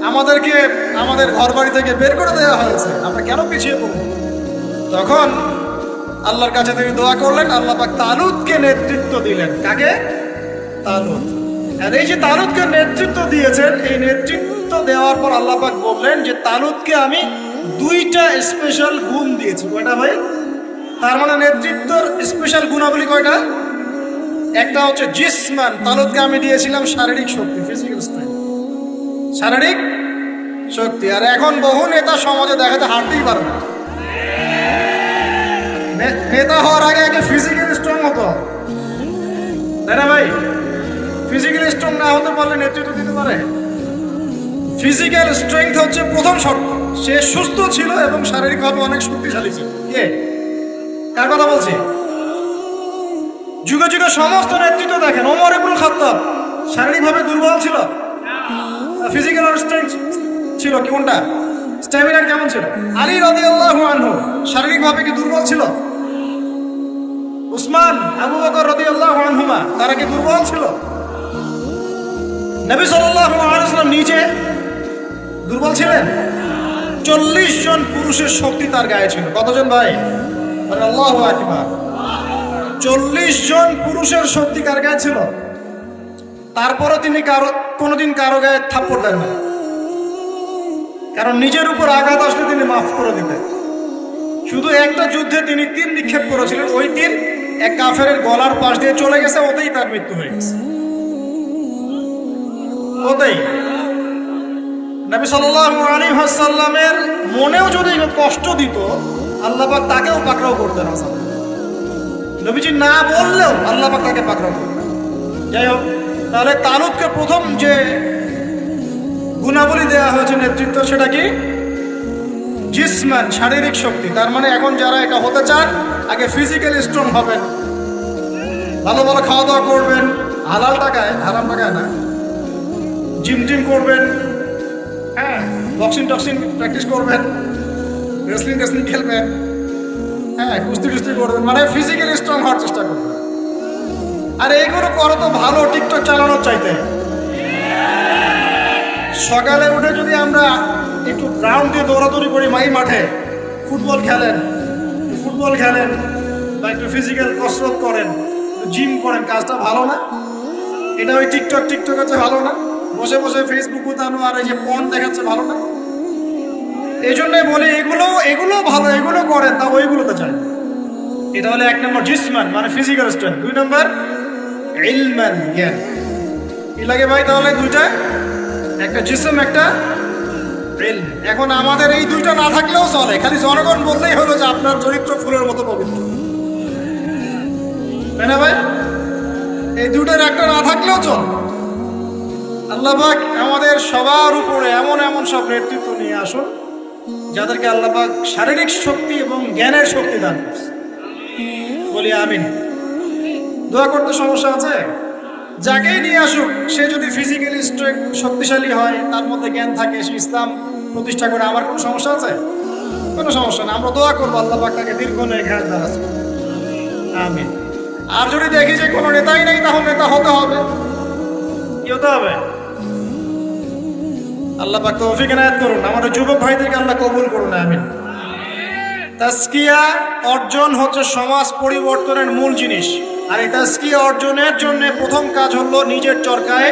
[SPEAKER 1] আমাদেরকে আমাদের ঘর বাড়ি থেকে বের করে দেওয়া হয়েছে, আমরা কেন পিছিয়ে পড়বো? তখন আল্লাহর কাছে তিনি দোয়া করলেন, আল্লাহ পাক তালুতকে নেতৃত্ব দিলেন। কাকে? তালুত। আর এই যে তালুতকে নেতৃত্ব দিয়েছেন, এই নেতৃত্ব দেওয়ার পর আল্লাহ পাক বললেন যে তালুতকে আমি দুইটা স্পেশাল গুণ দিয়েছি। কয়টা ভাই? তার মানে নেতৃত্বের স্পেশাল গুণাবলী কয়টা? একটা হচ্ছে জিসমান, তালুতকে আমি দিয়েছিলাম শারীরিক শক্তি, ফিজিক্যাল স্ট্রেংথ, শারীরিক শক্তি। আর এখন বহু নেতা সমাজে দেখাতে হাঁটতেই পারে না। নেতা হওয়ার আগে ফিজিক্যাল স্ট্রং হতো, তাই না ভাই? ফিজিক্যাল স্ট্রং না হতে পারলে নেতৃত্ব দিতে পারে? ফিজিক্যাল স্ট্রেংথ হচ্ছে প্রথম শর্ত। সে সুস্থ ছিল এবং শারীরিকভাবে অনেক শক্তিশালী ছিল। কে? কার কথা বলছি? যুগে যুগে সমস্ত নেতৃত্ব দেখেন, ওমর ইবনুল খাত্তাব শারীরিকভাবে দুর্বল ছিল, ফিজিক্যাল স্ট্রেংথ ছিল কি কোনটা? স্ট্যামিনার কেমন ছিল? আলী রাদিয়াল্লাহু আনহু শারীরিকভাবে কি দুর্বল ছিল? উসমান, আবু বকর রাদিয়াল্লাহু আনহুমা তারা কি দুর্বল ছিল? নবী সাল্লাল্লাহু আলাইহি ওয়াসাল্লাম নিজে দুর্বল ছিলেন? 40 জন পুরুষের শক্তি তার গায়ে ছিল। কতজন ভাই? আল্লাহু আকবার। 40 জন পুরুষের শক্তি কার গায়ে ছিল? তারপরও তিনি কোনোদিন কারো গায়ে থাপ্পড় দেন না, কারণ নিজের উপর আঘাত আসলে তিনি মাফ করে দিতেন। শুধু একটা যুদ্ধে তিনি তীর নিক্ষেপ করেছিলেন, ওই তীর এক কাফেরের গলার পাশ দিয়ে চলে গেছে, ওতেই তার মৃত্যু হয়ে গেছে। ওতেই নবী সাল্লাল্লাহু আলাইহি ওয়াসাল্লামের মনেও যদি কষ্ট দিত, আল্লাহ পাক তাকেও পাকড়াও করতেন। নবীজি না বললেও আল্লাহ পাক তাকে পাকড়াও করতেন। যাই হোক, তাহলে তালুতকে প্রথম যে গুণাবলী দেওয়া হয়েছে নেতৃত্ব, সেটা কি? জিসমান, শারীরিক শক্তি। তার মানে এখন যারা এটা হতে চান, আগে ফিজিক্যালি স্ট্রং হবেন, ভালো ভালো খাওয়া দাওয়া করবেন, হালাল টাকায়, হারাম টাকায় না, জিম টিম করবেন, হ্যাঁ, বক্সিং টক্সিং প্র্যাকটিস করবেন, রেসলিং টেসলিং খেলবেন, হ্যাঁ, কুস্তি টুস্তি করবেন, মানে ফিজিক্যালি স্ট্রং হওয়ার চেষ্টা করবেন। আর এইগুলো করো তো ভালো টিকটক চালানোর চাইতে। সকালে উঠে যদি আমরা একটু গ্রাউন্ড দিয়ে দৌড়াদৌড়ি করি, মাঠে ফুটবল খেলেন, বা একটু ফিজিক্যাল কসরত করেন, জিম করেন, কাজটা ভালো না? এটা ওই টিকটক হচ্ছে ভালো না? বসে বসে ফেসবুক উতানো আর এই যে পর্ন দেখাচ্ছে ভালো না? এই জন্যই বলি এগুলো ভালো, এগুলো করেন, তা ওইগুলোতে চাই। এটা হলো 1 নম্বর জিসমান মানে ফিজিক্যাল স্ট্রেংথ। 2 নম্বর ইলমান জ্ঞান। কি লাগে ভাই তাহলে দুইটা? একটা জিসম, একটা ইলম। এখন আমাদের এই দুইটা না থাকলেও চলে, খালি জনগণ বললেই হলো যে আপনার চরিত্র ফুলের মতো পবিত্র, তাই না ভাই? এই দুটোর একটা না থাকলেও চল। আল্লাহ পাক আমাদের সবার উপরে এমন এমন সব নেতৃত্ব নিয়ে আসুন যাদেরকে আল্লাহ পাক শারীরিক শক্তি এবং জ্ঞানের শক্তি দান করছে। বলি আমিন। দোয়া করতে সমস্যা আছে? যাকেই নিয়ে আসুক, সে যদি ফিজিক্যালি শক্তিশালী হয়, তার মধ্যে জ্ঞান থাকে, সে ইসলাম প্রতিষ্ঠা করে, আমার কোনো সমস্যা আছে? কোনো সমস্যা না। আমরা দোয়া করবো আল্লাহ পাক তাকে দীর্ঘ নেঘাত দারাজ করুন। আমিন। আর যদি দেখি যে কোনো নেতাই নেই, তাহলে নেতা হতে হবে। কি হতে হবে? আল্লাহ পাক তৌফিক এনায়েত করুন। আমাদের যুবক ভাইদেরকে আল্লাহ কবুল করুন। আমিন। তাজকিয়া অর্জন হচ্ছে সমাজ পরিবর্তনের মূল জিনিস। আর এই তাজকিয়া অর্জনের জন্য প্রথম কাজ হলো নিজের চরকায়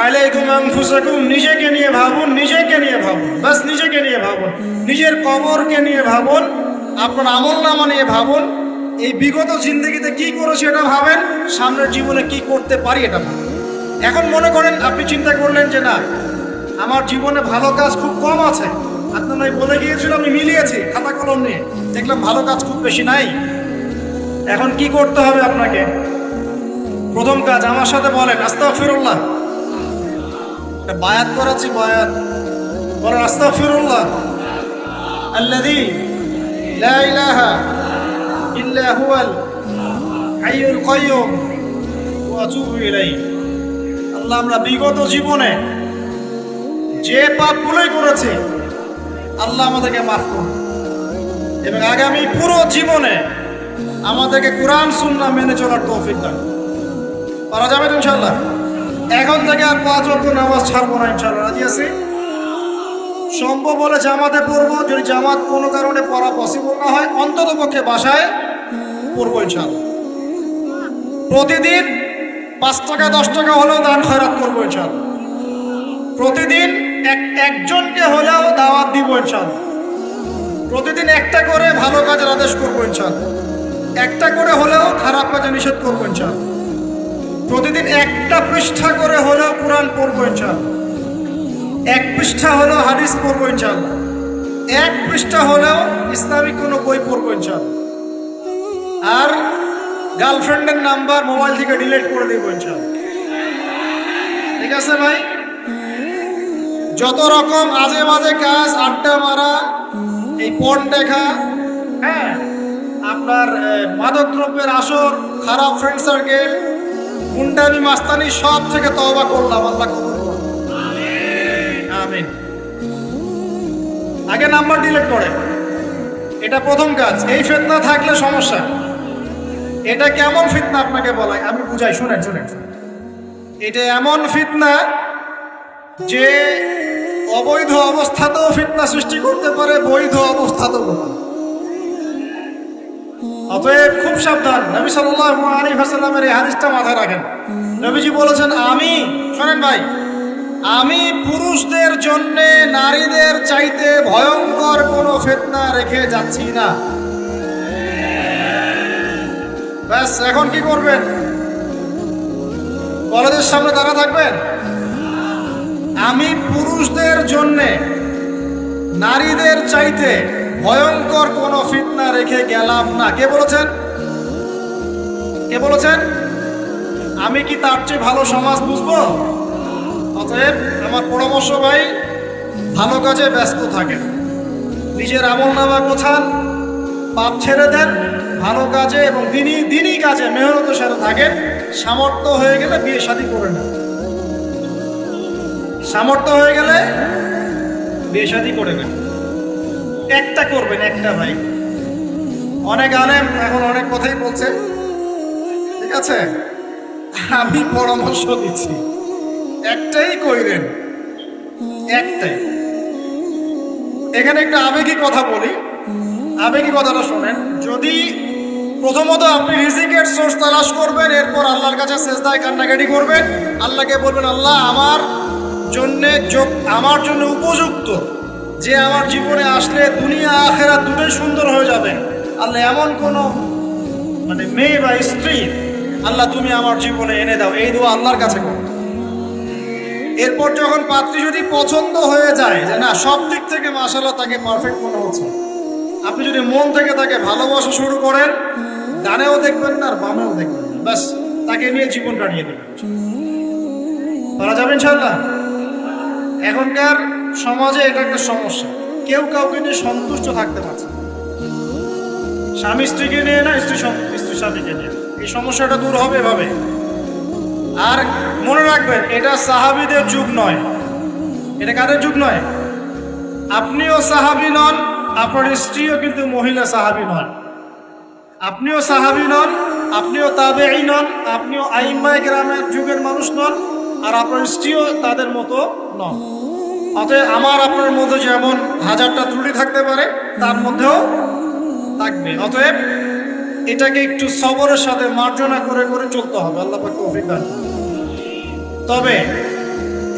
[SPEAKER 1] আলাইকুম আনফুসাকুম, নিজেকে নিয়ে ভাবুন, নিজেকে নিয়ে ভাবুন, বাস নিজেকে নিয়ে ভাবুন। নিজের কবরকে নিয়ে ভাবুন, আপনার আমলনামা নিয়ে ভাবুন। এই বিগত জিন্দগিতে কি করেছি এটা ভাবেন, সামনের জীবনে কি করতে পারি এটা ভাবেন। এখন মনে করেন আপনি চিন্তা করলেন যে না, আমার জীবনে ভালো কাজ খুব কম আছে। আপনার বলে গিয়েছিল, আমি মিলিয়েছি খাতা কলম নিয়ে, দেখলাম ভালো কাজ খুব বেশি নাই। এখন কি করতে হবে আপনাকে? প্রথম কাজ আমার সাথে বলেন আস্তাগফিরুল্লাহ। বায়াত করাচ্ছি, বায়াত বলেন আস্তাগফিরুল্লাহ আল্লাযী লা ইলাহা ইল্লা হুয়াল হাইয়ুল কাইয়্যুম ওয়া আতুবু ইলাইহি। আল্লাহ, আমরা বিগত জীবনে যে পাপগুলোই করেছি আল্লাহ আমাদেরকে মাফ করুন, এবং আগামী পুরো জীবনে আমাদেরকে কোরআন সুন্নাহ মেনে চলার তৌফিক দান। পারা যাবে তো ইনশাআল্লাহ? এখন থেকে আর 5 ওয়াক্ত নামাজ ছাড়বো না ইনশাআল্লাহ। রাজি আছি? সম্ভব হলে জামাতে পড়বো, যদি জামাত কোনো কারণে পড়া পসিবল না হয় অন্তত পক্ষে বাসায় পড়বো ইনশাআল্লাহ। প্রতিদিন 5 টাকা 10 টাকা হলেও দান খয়রাত করবো ইনশাআল্লাহ। প্রতিদিন একজনকে হলেও দাওয়াত দিব ইনশাআল্লাহ। প্রতিদিন একটা করে ভালো কাজের আদেশ করবো ইনশাআল্লাহ। একটা করে হলেও খারাপ কাজে নিষেধ করবো ইনশাআল্লাহ। প্রতিদিন একটা পৃষ্ঠা করে হলেও কোরআন পড়বো ইনশাআল্লাহ। 1 পৃষ্ঠা হলেও হাদিস পড়বো ইনশাআল্লাহ। 1 পৃষ্ঠা হলেও ইসলামিক কোনো বই পড়বো ইনশাআল্লাহ। আর গার্লফ্রেন্ডের নাম্বার মোবাইল থেকে ডিলিট করে দেবো ইনশাআল্লাহ। ঠিক আছে ভাই? যত রকম আজে বাজে কাজ, আড্ডা মারা, এই পর্ন দেখা, হ্যাঁ, আপনার মাদকদ্রব্যের আসর, খারাপ ফ্রেন্ড সার্কেল, গুন্ডামি মাস্তানি, সব থেকে তওবা করলাম। আল্লাহ কবুল করুন। আমিন। আগে নাম্বার ডিলিট করে, এটা প্রথম কাজ। এই ফিতনা থাকলে সমস্যা। এটা কেমন ফিতনা আপনাকে বলাই, আমি বুঝাই, শুনেন। এটা এমন ফিতনা যে অবৈধ অবস্থাতেও ফিতনা সৃষ্টি করতে পারে, বৈধ অবস্থাতেও করতে পারে। অতএব খুব সাবধান। নবী সাল্লাল্লাহু আলাইহি ওয়াসাল্লামের এই হাদিসটা মাথায় রাখেন। নবীজি বলেছেন, শোনেন ভাই, আমি পুরুষদের জন্য নারীদের চাইতে ভয়ঙ্কর কোনো ফিতনা রেখে যাচ্ছি না। ব্যাস, এখন কি করবেন? কলেজের সামনে দাঁড়া থাকবেন? আমি পুরুষদের জন্য নারীদের চাইতে ভয়ঙ্কর কোনো ফিতনা রেখে গেলাম না। কে বলেছেন? আমি কি তার চেয়ে ভালো সমাজ বুঝবো? অতএব আমার পরামর্শ ভাই, ভালো কাজে ব্যস্ত থাকেন, নিজের আমলনামা গোছান, পাপ ছেড়ে দেন, ভালো কাজে এবং দিনই কাজে মেহনতের সাথে থাকেন। সামর্থ্য হয়ে গেলে বিয়ে শাদী করে নেন। সামর্থ্য হয়ে গেলে বিয়ে শাদী করে নেন। একটা করবেন, একটা ভাই। অনেক আলেম এখন অনেক কথাই বলছে, ঠিক আছে? আমি পরামর্শ দিচ্ছি, একটাই কইরেন, একটাই। এখানে একটা আবেগী কথা বলি, আবেগী কথাটা শোনেন, যদি প্রথমত আপনি রিজিকের সোর্স তালাশ করবেন, এরপর আল্লাহর কাছে সেজদায় কান্নাকাটি করবেন, আল্লাহকে বলবেন আল্লাহ আমার জন্য উপযুক্ত, যে আমার জীবনে আসলে দুনিয়া আখেরাত দুটোই সুন্দর হয়ে যাবে। আল্লাহ এমন কোনো মেয়ে বা স্ত্রী আল্লাহ তুমি আমার জীবনে এনে দাও, এই দোয়া আল্লাহর কাছে করো। এরপর যখন পাত্রী যদি পছন্দ হয়ে যায় যে না সব দিক থেকে মাশাআল্লাহ তাকে পারফেক্ট মনে হচ্ছে, আপনি যদি মন থেকে তাকে ভালোবাসা শুরু করেন, ডানেও দেখবেন না আর বামেও দেখবেন না, ব্যাস তাকে নিয়ে জীবন কাটিয়ে দেবেন। করা যাবে ইনশাআল্লাহ। এখনকার সমাজে এটা একটা সমস্যা, কেউ কাউকে নিয়ে সন্তুষ্ট থাকতে পারছে না, স্বামী স্ত্রীকে নিয়ে না, স্ত্রী স্বামীকে নিয়ে। এই সমস্যাটা দূর হবে এভাবে। আর মনে রাখবেন, এটা সাহাবীদের যুগ নয়, এটা কাদের যুগ নয়। আপনিও সাহাবী নন, আপনার স্ত্রীও কিন্তু মহিলা সাহাবী নন। আপনিও সাহাবী নন, আপনিও তাবেঈ নন, আপনিও আইম্মায়ে কেরামের যুগের মানুষ নন, আর আপনার স্ত্রীও তাদের মতো নন। অতএব আমার আপনার মধ্যে যেমন হাজারটা ত্রুটি থাকতে পারে, তার মধ্যেও থাকবে। অতএব এটাকে একটু সবরের সাথে মার্জনা করে করে চলতে হবে। আল্লাহ পাক তৌফিক দান করুন। তবে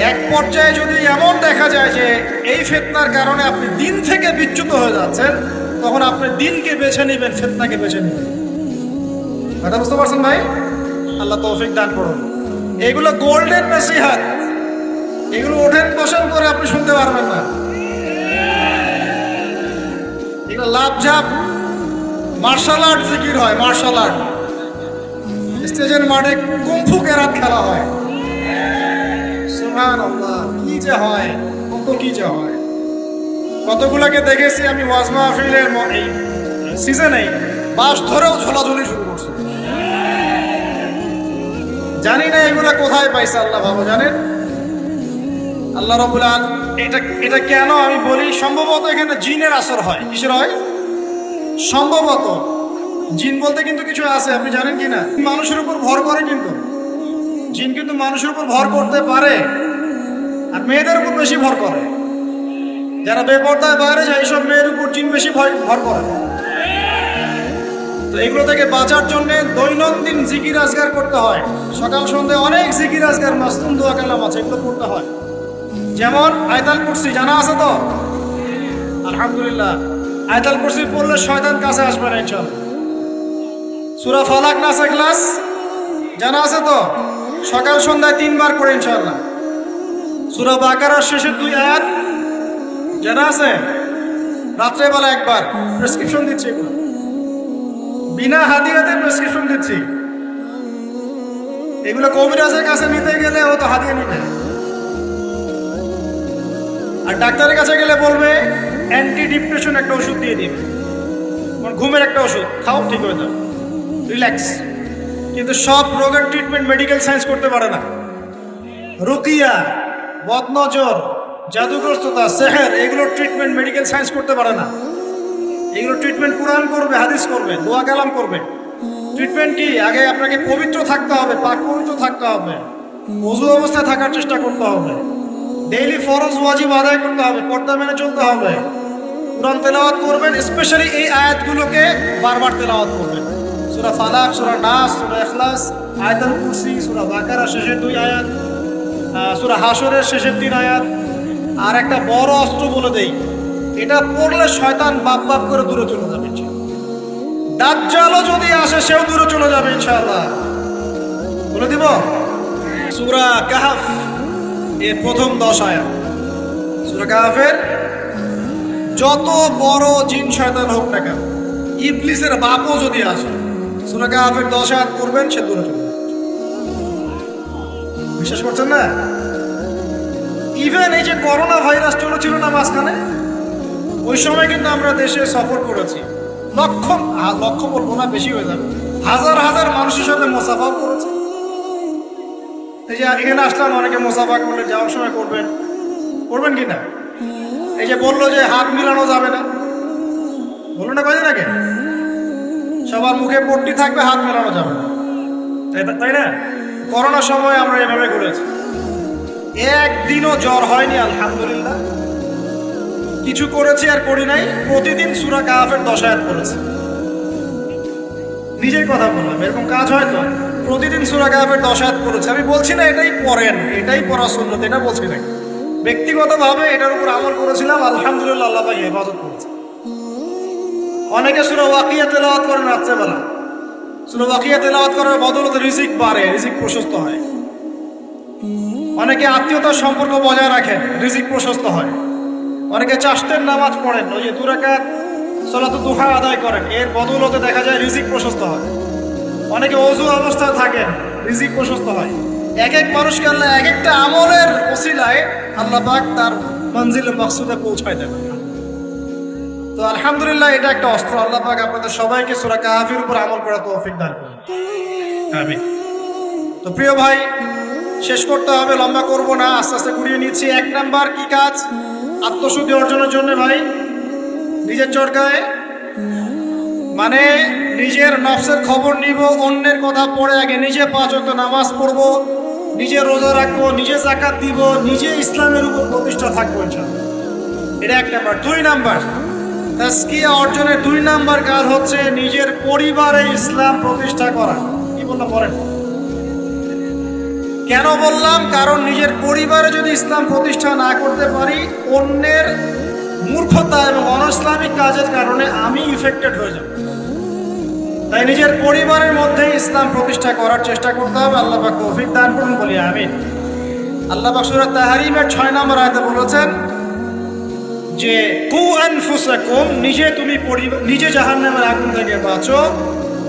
[SPEAKER 1] এক পর্যায়ে যদি এমন দেখা যায় যে এই ফিতনার কারণে আপনি দিন থেকে বিচ্যুত হয়ে যাচ্ছেন, তখন আপনি দিনকে বেছে নেবেন, ফিতনাকে বেছে নেবেন। কথা বুঝতে পারছেন ভাই? আল্লাহ তৌফিক দান করুন। এগুলো গোল্ডেন নসিহত, এগুলো ওঠেন বসেন করে আপনি শুনতে পারবেন না। এগুলো লাভঝাপ মার্শাল আর্ট জিকির হয়, মার্শাল আর্ট। স্টেজের মাঠে কুম্ফু কেরাত খেলা হয়। সুবহানাল্লাহ, কি যে হয়, কত কি যে হয়। কতগুলোকে দেখেছি আমি ওয়াজ মাহফিলের এই সিজনেই বাস ধরেও ঝোলাঝুলি শুরু করছে। জানি না এগুলা কোথায় পাইছে আল্লাহ ভালো জানেন। আল্লাহ রাব্বুল আলামিন এটা কেন আমি বলি, সম্ভবত এখানে জিনের আসর হয়। কিসের হয়? সম্ভবত জিন বলতে কিন্তু কিছু আছে, আপনি জানেন কি না? মানুষের উপর ভর করে, কিন্তু জিন কিন্তু মানুষের উপর ভর করতে পারে, আর মেয়েদের উপর বেশি ভর করে। যারা বেপরদায় বাইরে যায়, এইসব মেয়ের উপর জিন বেশি ভর করে। তো এগুলো থেকে বাঁচার জন্য দৈনন্দিন জিকির আজগার করতে হয়। সকাল সন্ধ্যায় অনেক জিকির আজগার, মাসতুম দোয়া কালাম আছে, এগুলো করতে হয়। যেমন আয়াতুল কুরসি জানা আছে তো? আলহামদুলিল্লাহ। আয়াতুল কুরসি পড়লে শয়তান কাছে আসবে না ইনশাআল্লাহ। সূরা ফালাক নাস ইখলাস জানা আছে তো? সকাল সন্ধ্যায় 3 বার করে ইনশাআল্লাহ। সূরা বাকারার শেষের 2 আয়াত জানা আছে? রাত্রে বেলা একবার। প্রেসক্রিপশন দিচ্ছি, বিনা হাদিয়াতে প্রেসক্রিপশন দিচ্ছি। এগুলো কবিরাজের কাছে নিতে গেলে ও তো হাদিয়া নিবে, আর ডাক্তারের কাছে গেলে বলবে অ্যান্টি ডিপ্রেশন একটা ওষুধ দিয়ে দিবে, ঘুমের একটা ওষুধ খাও, ঠিক হয়ে যাবে, রিল্যাক্স। কিন্তু সব রোগের ট্রিটমেন্ট মেডিকেল সায়েন্স করতে পারে না। রুকিয়া, বদনজর, জাদুগ্রস্ততা, সেহের, এগুলোর ট্রিটমেন্ট মেডিকেল সায়েন্স করতে পারে না। এগুলো ট্রিটমেন্ট কোরআন করবে, হাদিস করবে, দোয়া কালাম করবে। ট্রিটমেন্ট কি? আগে আপনাকে পবিত্র থাকতে হবে, পাক পবিত্র থাকতে হবে, ওযু অবস্থায় থাকার চেষ্টা করতে হবে, ডেইলি ফরজ ওয়াজিব আদায় করতে হবে, পর্দা মেনে চলতে হবে, কোরআন তেলাওয়াত করবেন। স্পেশালি এই আয়াতগুলোকে বারবার তেলাওয়াত করবেন। সূরা ফালাক, সূরা নাস, সূরা ইখলাস, আয়াতুল কুরসি, সূরা বাকারা শেষের 2 আয়াত, সূরা হাশরের শেষের 3 আয়াত। আর একটা বড় অস্ত্র বলে দেই, এটা পড়লে শয়তান বাপ বাপ করে দূরে চলে যাবে ইনশাআল্লাহ। দাজ্জালও যদি আসে সেও দূরে চলে যাবে ইনশাআল্লাহ। বলে দিব সূরা কাহফ এর প্রথম 10 আয়াত। সূরা কাহফের যত বড় জিন শয়তান হোক না কেন, ইবলিসের বাপও যদি আসে, সূরা কাহফের 10 আয়াত পড়বেন, সে দূরে চলে যাবে। বিশ্বাস করছেন না? ইভেন এই যে করোনা ভাইরাস চলেছিল না মাঝখানে, ওই সময় কিন্তু আমরা দেশে সফর করেছি। লক্ষ বলবো না, বেশি হয়ে যাবে, হাজার হাজার মানুষের সাথে মুসাফা করেছি। এই যে এখানে আসলাম, অনেকে মুসাফা করলে যাওয়ার সময় করবেন কি না? এই যে বললো যে হাত মিলানো যাবে না, বললো না কয়দিন আগে? সবার মুখে পট্টি থাকবে, হাত মেলানো যাবে না, তাই না? করোনার সময় আমরা এভাবে ঘুরেছি, একদিনও জ্বর হয়নি আলহামদুলিল্লাহ। কিছু করেছি আর করি নাই, প্রতিদিন সূরা কাহফের 10 আয়াত পড়েছি। নিজেই কথা বললাম, এরকম কাজ হয় তো? প্রতিদিন সূরা কাহফের 10 আয়াত পড়েছি। আমি বলছি না এটাই পড়েন, এটাই পড়া সুন্নাত, এটা বলছি না। ব্যক্তিগতভাবে এটার উপর আমল করেছিলাম, আলহামদুলিল্লাহ, আল্লাহ পাক হেফাজত করেছে। অনেকে সূরা ওয়াকিয়া তেলাওয়াত করেন রাত্রেবেলা। সূরা ওয়াকিয়া তেলাওয়াত করার বদৌলতে রিজিক বাড়ে, রিজিক প্রশস্ত হয়। অনেকে আত্মীয়তার সম্পর্ক বজায় রাখেন, রিজিক প্রশস্ত হয়। অনেকে চাশতের নামাজ পড়েন, ওই যে 2 রাকাত সালাতুদ দুহা আদায় করেন, এর বদৌলতে দেখা যায় রিজিক প্রশস্ত হয়। অনেকে ওযু অবস্থায় থাকেন, রিজিক প্রশস্ত হয়। এক এক মানুষকে আল্লাহ এক একটা আমলের ওসিলায় আল্লাহ পাক তার মঞ্জিলে মাকসুদে পৌঁছায় দেন। তো আলহামদুলিল্লাহ, এটা একটা অস্ত্র। আল্লাহ পাক আপনাদের সবাইকে সূরা কাহফের উপর আমল করার তৌফিক দান করুন, আমিন। তো প্রিয় ভাই, শেষ করতে হবে, লম্বা করব না, আস্তে আস্তে ঘুরিয়ে নিচ্ছি। 1 নাম্বার কি কাজ? আত্মশুদ্ধি অর্জনের জন্য ভাই নিজের চরকায়, মানে নিজের নফসের খবর নিব, অন্যের কথা পড়ে আগে নিজে 5 ওয়াক্ত নামাজ পড়বো, নিজে রোজা রাখবো, নিজে যাকাত দিব, নিজে ইসলামের উপর প্রতিষ্ঠা থাকবো ইনশাআল্লাহ। এটা 1 নাম্বার। 2 নাম্বার, তাজকিয়া অর্জনের 2 নাম্বার কাজ হচ্ছে নিজের পরিবারে ইসলাম প্রতিষ্ঠা করা। কি বললাম বলেন? কেন বললাম? কারণ নিজের পরিবারে যদি ইসলাম প্রতিষ্ঠা না করতে পারি, অন্যের মূর্খতা এবং অনইসলামিক কাজের কারণে আমি ইফেক্টেড হয়ে যাব। তাই নিজের পরিবারের মধ্যে ইসলাম প্রতিষ্ঠা করার চেষ্টা করতে হবে। আল্লাহ পাক তৌফিক দান করুন, বলি আমিন। আল্লাহ পাক সূরা তাহরিমের 6 নম্বর আয়াতে বলেছেন যে কু আনফুসাকুম, নিজে জাহান্নামের আগুন থেকে বাঁচো,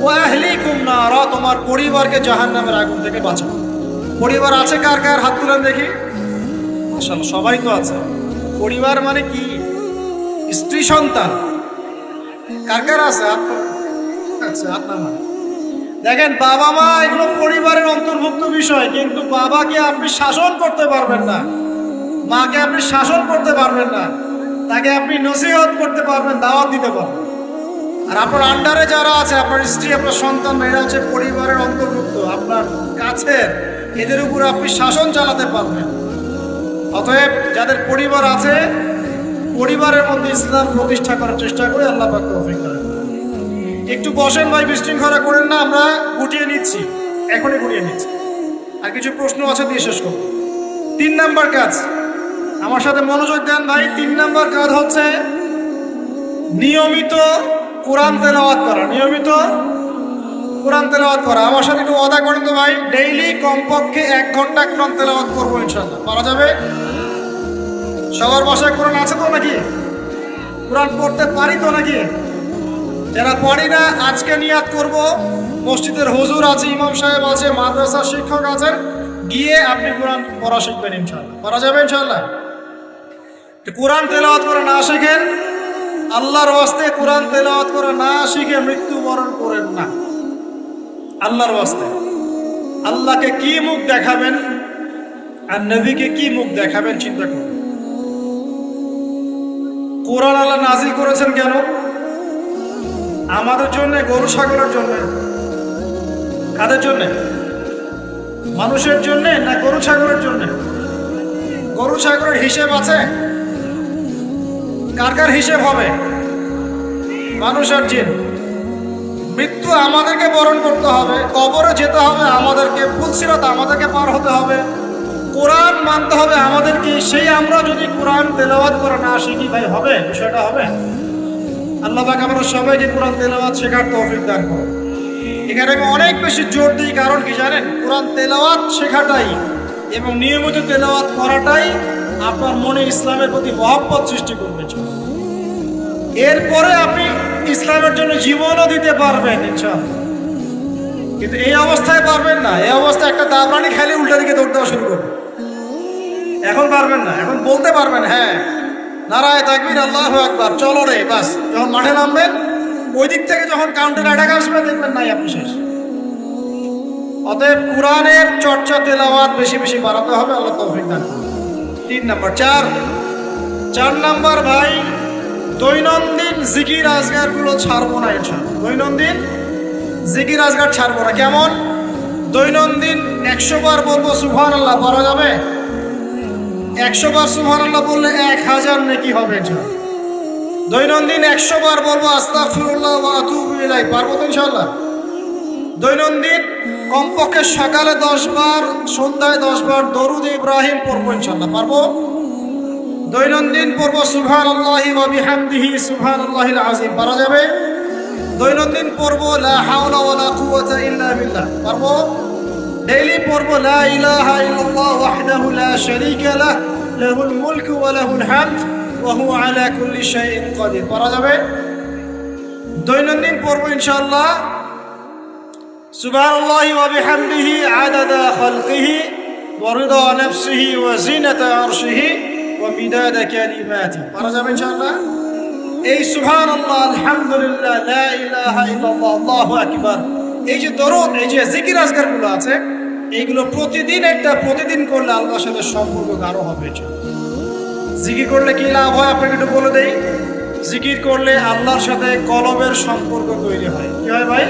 [SPEAKER 1] ওয়া আহলিকুম নারা, তোমার পরিবারকে জাহান্নামের আগুন থেকে বাঁচাও। পরিবার আছে কার কার? হাত তুলেন দেখি। মাশাআল্লাহ, সবাই তো আছে। পরিবার মানে কি? স্ত্রী সন্তান কার কার আছে? আচ্ছা, আপনার মানে দেখেন, বাবা মা এগুলো পরিবারের অন্তর্ভুক্ত বিষয়, কিন্তু বাবাকে আপনি শাসন করতে পারবেন না, মাকে আপনি শাসন করতে পারবেন না, তাকে আপনি নসিহত করতে পারবেন, দাওয়াত দিতে পারবেন। আর আপনার আন্ডারে যারা আছে, আপনার স্ত্রী, আপনার সন্তান, এরা হচ্ছে পরিবারের অন্তর্ভুক্ত, আপনার কাছের, এদের উপর আপনি শাসন চালাতে পারবেন। অতএব যাদের পরিবার আছে, পরিবারের মধ্যে ইসলাম প্রতিষ্ঠা করার চেষ্টা করে, আল্লাহ পাক তৌফিক দান করুন। একটু বসেন ভাই, বিশৃঙ্খলা করেন না, আমরা গুটিয়ে নিচ্ছি, এখনই গুটিয়ে নিচ্ছি। আর কিছু প্রশ্ন আছে, দিয়ে শেষ করব। 3 নাম্বার কাজ, আমার সাথে মনোযোগ দেন ভাই। 3 নাম্বার কাজ হচ্ছে নিয়মিত কোরআন তেলাওয়াত করা। নিয়মিত কোরআন তেলাওয়াত করা। আমার সাথে একটু ওয়াদা করেন তো ভাই, ডেইলি কমপক্ষে 1 ঘন্টা কোরআন তেলাওয়াত করবো ইনশাআল্লাহ। পারা যাবে? সবার বাসায় কোরআন আছে তো নাকি? কোরআন পড়তে পারি তো নাকি? যারা পড়ি না, আজকে নিয়াত করব, মসজিদের হুজুর আছে, ইমাম সাহেব আছে, মাদ্রাসার শিক্ষক আছেন, গিয়ে আপনি কোরআন পড়া শিখবেন ইনশাআল্লাহ। পারা যাবে ইনশাআল্লাহ? কোরআন তেলাওয়াত করে না শিখেন, আল্লাহর ওয়াস্তে কোরআন তেলাওয়াত করে না শিখে মৃত্যুবরণ করেন না। আল্লাহর ওয়াস্তে আল্লাহকে কি মুখ দেখাবেন আর নবীকে কি মুখ দেখাবেন চিন্তা করুন। কোরআন আল্লাহ নাজিল করেছেন কেন? আমাদের জন্য, গরু ছাগলের জন্য? কাদের জন্য? মানুষের জন্য না গরু ছাগলের জন্য? গরু ছাগলের হিসেব আছে? কার কার হিসেব হবে? মানুষ আর জিন। মৃত্যু আমাদেরকে বরণ করতে হবে, কবরে যেতে হবে আমাদেরকে, ফুলসিরাত আমাদেরকে পার হতে হবে, কোরআন মানতে হবে আমাদেরকে। সেই আমরা যদি কোরআন তেলাওয়াত করে না শিখি ভাই, হবে? বিষয়টা হবে? আল্লাহ পাক আমরা সবাইকে কোরআন তেলাওয়াত শেখার তৌফিক দান করুন। এখানে আমি অনেক বেশি জোর দিই, কারণ কি জানেন? কোরআন তেলাওয়াত শেখাটাই এবং নিয়মিত তেলাওয়াত করাটাই আপনার মনে ইসলামের প্রতি মহব্বত সৃষ্টি করবে। এরপরে আপনি ইসলামের জন্য জীবনও দিতে পারবেন ইনশাআল্লাহ। কিন্তু এই অবস্থায় পারবেন না। এই অবস্থায় একটা দাবরানি খালি উল্টা দিকে দৌড় দেওয়া শুরু করবে। এখন পারবেন না। এখন বলতে পারবেন, হ্যাঁ নারায়ে তাকবীর, আল্লাহু আকবার, চলো রে, বাস। যখন মাঠে নামবেন, ওই দিক থেকে যখন কাউন্টার অ্যাটাক আসবে, দেখবেন নাই, আপনি শেষ। অতএব কোরআনের চর্চা, তেলাওয়াত বেশি বেশি বাড়াতে হবে। আল্লাহ তৌফিক দান করুন। 3 নাম্বার। 4 নাম্বার ভাই, দৈনন্দিন জিকির আজগারগুলো ছাড়বো না ইনশাআল্লাহ। দৈনন্দিন জিকির আজগার ছাড়বো না। কেমন? দৈনন্দিন 100 বার বলবো সুবহানাল্লাহ। পারা যাবে? 100 বার সুবহানাল্লাহ বললে 1000 নেকি হবে ইনশাআল্লাহ। দৈনন্দিন 100 বার বলবো আস্তাগফিরুল্লাহ ওয়া আতুবু ইলাইহি, পারবো তো ইনশাআল্লাহ? দৈনন্দিন কমপক্ষে সকালে 10 বার, সন্ধ্যায় 10 বার দরুদ ইব্রাহিম পড়বো ইনশাআল্লাহ, পারবো? দৈনন্দিন পড়বো সুবহানাল্লাহি ওয়া বিহামদিহি সুবহানাল্লাহিল আযীম, পারা যাবে? দৈনন্দিন পড়বো লা হাওলা ওয়ালা কুওয়াতা ইল্লা বিল্লাহ, পারবো? ডেইলি পড়বো লা ইলাহা ইল্লাল্লাহ ওয়াহদাহু লা শারীকা লাহ লাহুল মুলকু ওয়া লাহুল হামদ ওয়া হুয়া আলা কুল্লি শাইইন কাদির, পারা যাবে? দৈনন্দিন পড়বো ইনশাআল্লাহ সুবহানাল্লাহি ওয়া বিহামদিহি আদাদা খালকিহি ওয়া রিদা নাফসিহি ওয়া জিনাতা আরশিহি ওয়া মিদাদা কালিমাতিহি, পারা যাবে ইনশাআল্লাহ? এই সুবহানাল্লাহ, আলহামদুলিল্লাহ, লা ইলাহা ইল্লাল্লাহ, আল্লাহু আকবার, এই যে দরুদ, এই যে জিকির আজকারগুলো আছে, এইগুলো প্রতিদিন করলে আল্লাহর সাথে সম্পর্ক গাঢ় হবে। জিকির করলে কি লাভ হয় আপনাকে একটু বলে দেই। জিকির করলে আল্লাহর সাথে কলবের সম্পর্ক তৈরি হয়। কি হয় ভাই?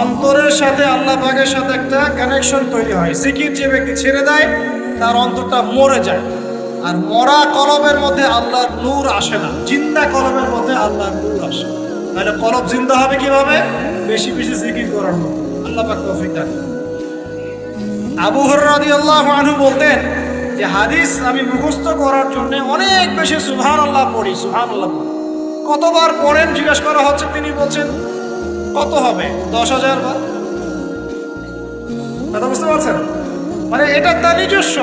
[SPEAKER 1] অন্তরের সাথে আল্লাহ পাকের সাথে একটা কানেকশন তৈরি হয়। জিকির যে ব্যক্তি ছেড়ে দেয় তার অন্তরটা মরে যায়, আর মরা কলবের মধ্যে আল্লাহর নূর আসে না, জিন্দা কলবের মধ্যে আল্লাহর নূর আসে। তাহলে কলব জিন্দা হবে কিভাবে? বেশি বেশি জিকির করার মতো। আল্লাহ পাক তৌফিক দান। আবু হুরায়রা রাদিয়াল্লাহু আনহু বলতেন যে হাদিস আমি মুখস্থ করার জন্য অনেক বেশি সুবহানাল্লাহ পড়ি, সুবহানাল্লাহ পড়ি। কতবার পড়েন জিজ্ঞাসা করা হচ্ছে, তিনি বলছেন কত হবে? 10,000 বার। কথা বুঝতে পারছেন? মানে এটা তার নিজস্ব।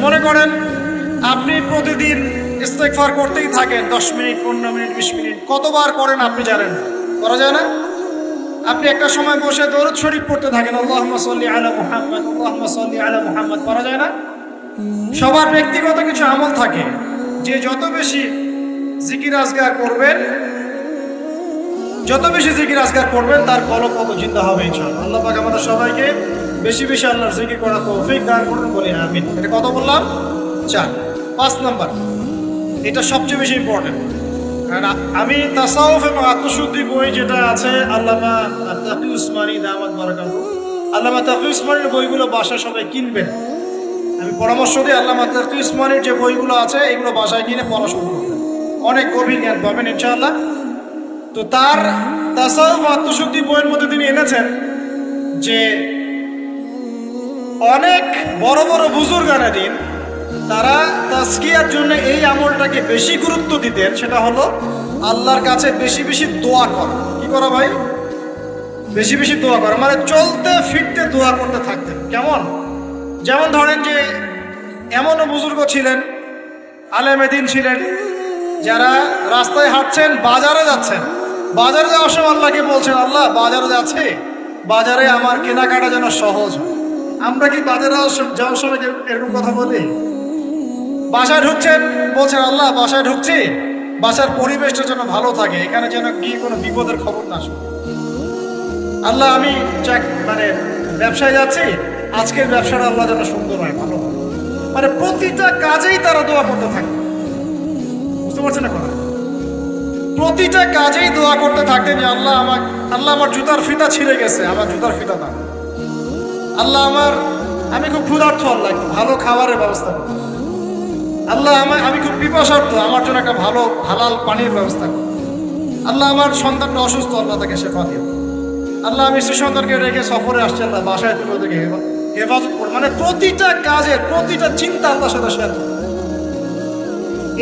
[SPEAKER 1] মনে করেন আপনি প্রতিদিন ইস্তেগফার করতেই থাকেন 10 মিনিট, 15 মিনিট, 20 মিনিট, কতবার করেন আপনি জানেন না, করা যায় না? আপনি একটা সময় বসে দরুদ শরীফ পড়তে থাকেন, আল্লাহুম্মা সাল্লি আলা মুহাম্মদ, আল্লাহুম্মা সাল্লি আলা মুহাম্মদ, করা যায় না? সবার ব্যক্তিগত কিছু আমল থাকে, যে যত বেশি জিকির আজকার করবেন তার কলব কত জিন্দা হবে ইনশাআল্লাহ। আল্লাহ পাক আমাদের সবাইকে বেশি বেশি আল্লাহর জিকির করার তৌফিক দান করুন, বলি আমিন। এটা কত বললাম? 4। 5 নাম্বার, এটা সবচেয়ে বেশি ইম্পর্টেন্ট। কারণ আমি তাসাউফ এবং আত্মশুদ্ধি বই যেটা আছে আল্লামা তাকি উসমানী দামাত বারাকাতুহু, আল্লামা তাকি উসমানীর বইগুলো বাসায় সবাই কিনবেন। আমি পরামর্শ দিই আল্লামা তাকি উসমানীর যে বইগুলো আছে এগুলো বাসায় কিনে পড়া শুরু করবেন, অনেক গভীর জ্ঞান পাবেন ইনশাআল্লাহ। তো তার তাসাউফ আত্মশুদ্ধি বইয়ের মধ্যে তিনি এনেছেন যে অনেক বড় বড় বুজুর্গানে দিন তারা তাজকিয়ার জন্য এই আমলটাকে বেশি গুরুত্ব দিতেন, সেটা হলো আল্লাহর কাছে বেশি বেশি দোয়া করা। কি করা ভাই? বেশি বেশি দোয়া করা, মানে চলতে ফিরতে দোয়া করতে থাকতেন। কেমন? যেমন ধরেন যে এমনও বুজুর্গ ছিলেন, আলেমে দ্বীন ছিলেন, যারা রাস্তায় হাঁটছেন, বাজারে যাচ্ছেন, বাজারে যাওয়ার সময় আল্লাহকে বলছেন, আল্লাহ বাজারে যাচ্ছে, বাজারে আমার কেনাকাটা যেন সহজ হয়। আমরা কি বাজারে যাওয়ার সময় এরকম কথা বলি? বাসায় ঢুকছেন, বলছেন আল্লাহ বাসায় ঢুকছি, বাসার পরিবেশটা যেন ভালো থাকে, এখানে যেন গিয়ে কোনো বিপদের খবর না আসে। আল্লাহ আমি মানে ব্যবসায় যাচ্ছি, আজকের ব্যবসাটা আল্লাহ যেন সুন্দর হয়, ভালো হয়। মানে প্রতিটা কাজেই তারা দোয়া করতে থাকে। বুঝতে পারছেন না কথা? প্রতিটা কাজেই দোয়া করতে থাকেন যে আল্লাহ আমার জুতার ফিতা ছিঁড়ে গেছে, আমার জুতার ফিতা দাও। আল্লাহ আমি খুব ক্ষুধার্ত, আল্লাহ ভালো খাবারের ব্যবস্থা করো। আল্লাহ আমি খুব পিপাসার্থ, আমার জন্য একটা ভালো হালাল পানির ব্যবস্থা করো। আল্লাহ আমার সন্তানটা অসুস্থ, আল্লাহ তাকে শেফা দিও। আল্লাহ আমি স্ত্রী সন্তানকে রেখে সফরে আসছি, আল্লাহ বাসায় তুলে থেকে হেফাজত করো। মানে প্রতিটা কাজের প্রতিটা চিন্তা আল্লাহর সাথে শেয়ার করো।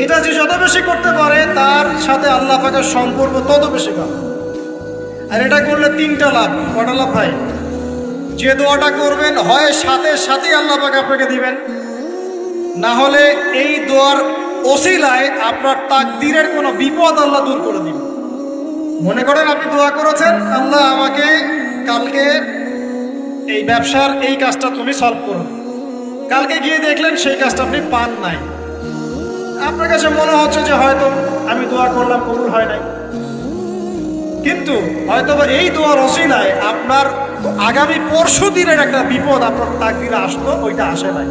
[SPEAKER 1] এটা যে যত বেশি করতে পারে তার সাথে আল্লাহ পাকের সম্পর্ক তত বেশি পাবে। আর এটা করলে 3টা লাভ। কটা লাভ ভাই? যে দোয়াটা করবেন হয় সাথে সাথেই আল্লাহ পাক আপনাকে দিবেন, না হলে এই দোয়ার ওসিলায় আপনার তাকদীরের কোনো বিপদ আল্লাহ দূর করে দিবেন। মনে করেন আপনি দোয়া করেছেন, আল্লাহ আমাকে কালকে এই ব্যবসার এই কাজটা তুমি সলভ করো। কালকে গিয়ে দেখলেন সেই কাজটা আপনি পান নাই। আপনার কাছে মনে হচ্ছে যে হয়তো আমি দোয়া করলাম, কবুল হয় নাই, কিন্তু হয়তো এই দোয়ার ওসিলায় আপনার আগামী পরশু দিনের একটা বিপদ আপনার তাকদীরে আসতো, ওইটা আসে নাই।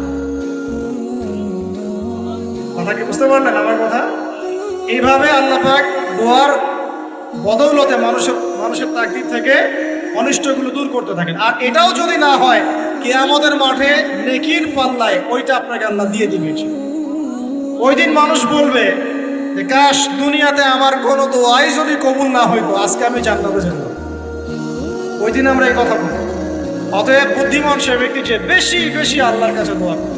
[SPEAKER 1] কথা কি বুঝতে পারলেন আমার কথা? এইভাবে আল্লাহ পাক দোয়ার বদৌলতে মানুষের তাকদীর থেকে অনিষ্টগুলো দূর করতে থাকেন। আর এটাও যদি না হয়, কিয়ামতের মাঠে নেকির পাল্লায় ওইটা আপনাকে আল্লাহ দিয়ে দিবে। ওই দিন মানুষ বলবে যে কাশ দুনিয়াতে আমার কোনো দোয়াই যদি কবুল না হইতো, আজকে আমি জান্নাতে যেতাম। ওই দিন আমরা এই কথা বলি। অতএব বুদ্ধিমান সে ব্যক্তি যে বেশি বেশি আল্লাহর কাছে দোয়া করে,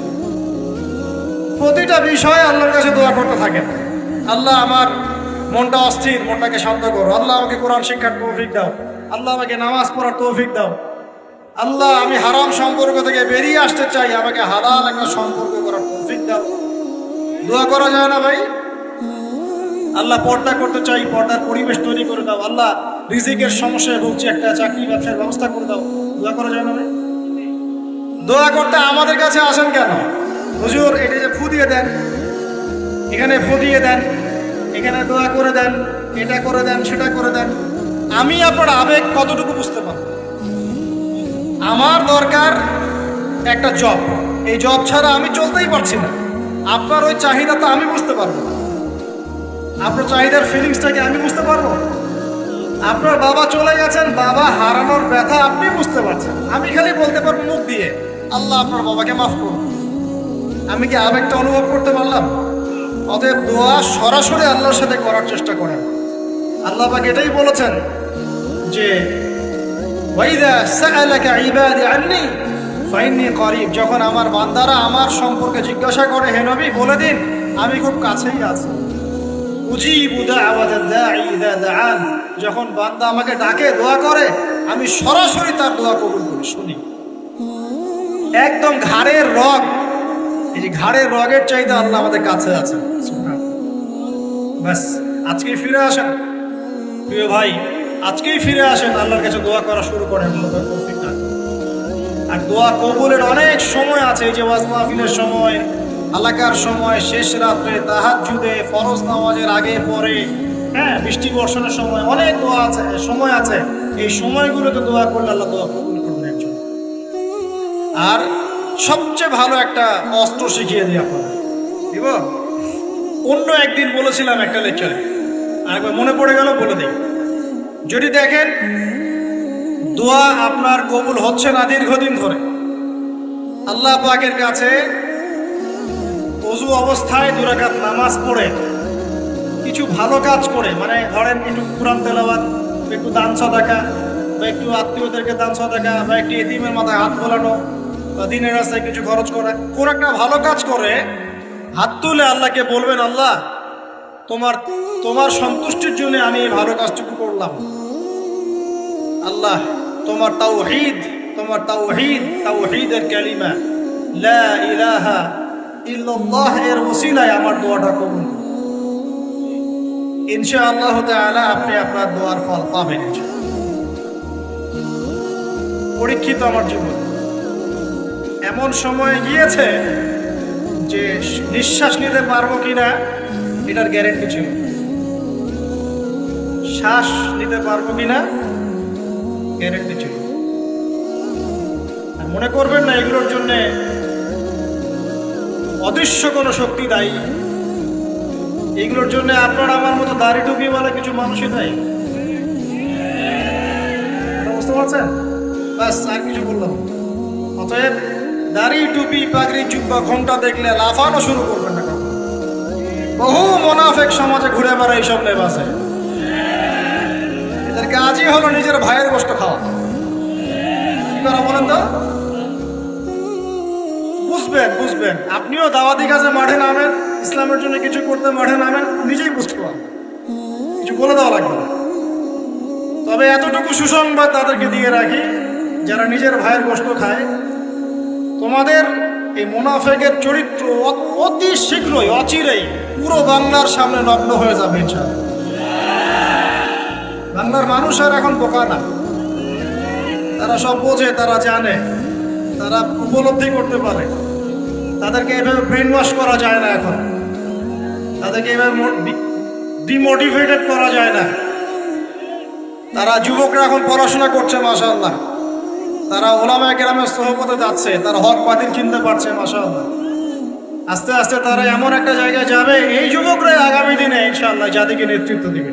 [SPEAKER 1] প্রতিটা বিষয়ে আল্লাহর কাছে দোয়া করতে থাকেন। আল্লাহ আমার মনটা অস্থির, মনটাকে শান্ত করো। আল্লাহ আমাকে কোরআন শিক্ষার তৌফিক দাও। আল্লাহ আমাকে নামাজ পড়ার তৌফিক দাও। আল্লাহ আমি হারাম সম্পর্ক থেকে বেরিয়ে আসতে চাই, আমাকে হালাল একটা সম্পর্ক করার তৌফিক দাও। দোয়া করা যায় না ভাই? আল্লাহ পর্দা করতে চাই, পর্দার পরিবেশ তৈরি করে দাও। আল্লাহ রিজিকের সমস্যায় ভুগছি, একটা চাকরি ব্যবসার ব্যবস্থা করে দাও। দোয়া করা যায় না ভাই? দোয়া করতে আমাদের কাছে আসেন কেন? হুজুর এটা যে ফু দিয়ে দেন, এখানে ফু দিয়ে দেন, এখানে দোয়া করে দেন, এটা করে দেন, সেটা করে দেন। আমি আপনার আবেগ কতটুকু বুঝতে পারব? আমার দরকার একটা জব, এই জব ছাড়া আমি চলতেই পারছি না। আপনার ওই চাহিদা তো আমি বুঝতে পারবো না। আপনার চাহিদার ফিলিংসটাকে আমি বুঝতে পারবো? আপনার বাবা চলে গেছেন, বাবা হারানোর ব্যথা আপনি বুঝতে পারছেন, আমি খালি বলতে পারবো মুখ দিয়ে আল্লাহ আপনার বাবাকে মাফ করুন। আমি কি আবেগটা অনুভব করতে পারলাম? অতএব দোয়া সরাসরি আল্লাহর সাথে করার চেষ্টা করেন। আল্লাহ পাক এটাই বলেছেন যে ওয়াইদা সাআলাকা ইবাদি আন্নী ফাইন্নী করিব, যখন আমার বান্দারা আমার সম্পর্কে জিজ্ঞাসা করে হে নবী বলে দিন আমি খুব কাছেই আছি। উজিবু দাওয়াতাদ দাঈ ইযা দাআন, যখন বান্দা আমাকে ডাকে দোয়া করে আমি সরাসরি তার দোয়া কবুল করি, শুনি। একদম ঘাড়ের রগ, এই যে ঘাড়ের রগের চাইতে আল্লাহ আমাদের কাছে আছে। ব্যাস আজকেই ফিরে আসেন প্রিয় ভাই, আজকেই ফিরে আসেন, আল্লাহর কাছে দোয়া করা শুরু করেন। আর দোয়া কবুলের অনেক সময় আছে, এই যে ওয়াজ মাহফিলের সময়, আলাকার সময়, শেষ রাত্রে, তাহাজ্জুদে, ফরজ নামাজের আগে পরে, হ্যাঁ বৃষ্টি বর্ষণের সময়, অনেক দোয়া আছে, সময় আছে। এই সময়গুলোতে দোয়া করলে আল্লাহ দোয়া কবুল করবেন একজন। আর সবচেয়ে ভালো একটা অস্ত্র শিখিয়ে দিই আপনাদের, দিব। অন্য একদিন বলেছিলাম একটা লেকচারে, আরেকবার মনে পড়ে গেল বলে দিই। যদি দেখেন দোয়া আপনার কবুল হচ্ছে না দীর্ঘদিন ধরে, আল্লাহ পাকের কাছে ওযু অবস্থায় 2 রাকাত নামাজ পড়ে, কিছু ভালো কাজ করে, মানে ধরেন একটু কুরআন তেলাওয়াত, একটু দান সাদাকা, বা একটু আত্মীয়দেরকে দান সাদাকা, বা একটু এতিমের মাথায় হাত বোলানো, বা দিনের রাস্তায় কিছু খরচ করা, কোন একটা ভালো কাজ করে হাত তুলে আল্লাহকে বলবেন আল্লাহ তোমার সন্তুষ্টির জন্য আমি এই ভালো কাজটুকু করলাম। আল্লাহ তোমার তাওহীদের কালিমা লা ইলাহা ইল্লাল্লাহ এর ওসিলায় আমার দোয়াটা কবুল করুন। ইনশাআল্লাহ তাআলা আপনি আপনার দোয়ার ফল পাবেন। পরীক্ষিত আমার জীবন, এমন সময় গিয়েছে যে নিঃশ্বাস নিতে পারবো কিনা এটার গ্যারেন্টি ছিল, শ্বাস নিতে পারবো কিনা গ্যারেন্টি ছিল। আর মনে করবেন না এগুলোর জন্য অদৃশ্য কোনো শক্তি দায়ী, এগুলোর জন্য আপনার আমার মতো দাড়ি টুপিওয়ালা কিছু মানুষই দায়ী। বুঝতে পারছেন? ব্যাস, আর কিছু বললাম। অতএব দাড়ি টুপি পাগড়ি জুব্বা ঘোমটা দেখলে লাফানো শুরু করবেন না। বহু মুনাফিক সমাজে ঘুরে বেড়ায় এইসব লেবাসে, এদের কাজই হলো নিজের ভাইয়ের গোশত খাওয়া। কি করা বলেন তো? বুঝবেন আপনিও দাওয়াতি কাজে মাঠে নামেন, ইসলামের জন্য কিছু করতে মাঠে নামেন, নিজেই বুঝতে পারবেন, কিছু বলে দেওয়া লাগবে না। তবে এতটুকু সুসংবাদ তাদেরকে দিয়ে রাখি, যারা নিজের ভাইয়ের গোশত খায়, তোমাদের এই মুনাফিকের চরিত্র অতি শীঘ্রই অচিরেই পুরো বাংলার সামনে নগ্ন হয়ে যাবে ইনশাআল্লাহ। বাংলার মানুষ আর এখন বোকা না, তারা সব বোঝে, তারা জানে, তারা উপলব্ধি করতে পারে। তাদেরকে এভাবে ব্রেন ওয়াশ করা যায় না, এখন তাদেরকে এভাবে ডিমোটিভেটেড করা যায় না। তারা যুবকরা এখন পড়াশোনা করছে মাশাআল্লাহ, তারা ওলামায়ে কেরামের সোহবতে যাচ্ছে, তারা হক বাতিল চিনতে পারছে মাশাআল্লাহ। আস্তে আস্তে তারা এমন একটা জায়গায় যাবে, এই যুবকরাই আগামী দিনে ইনশাআল্লাহ জাতিকে নেতৃত্ব দিবে।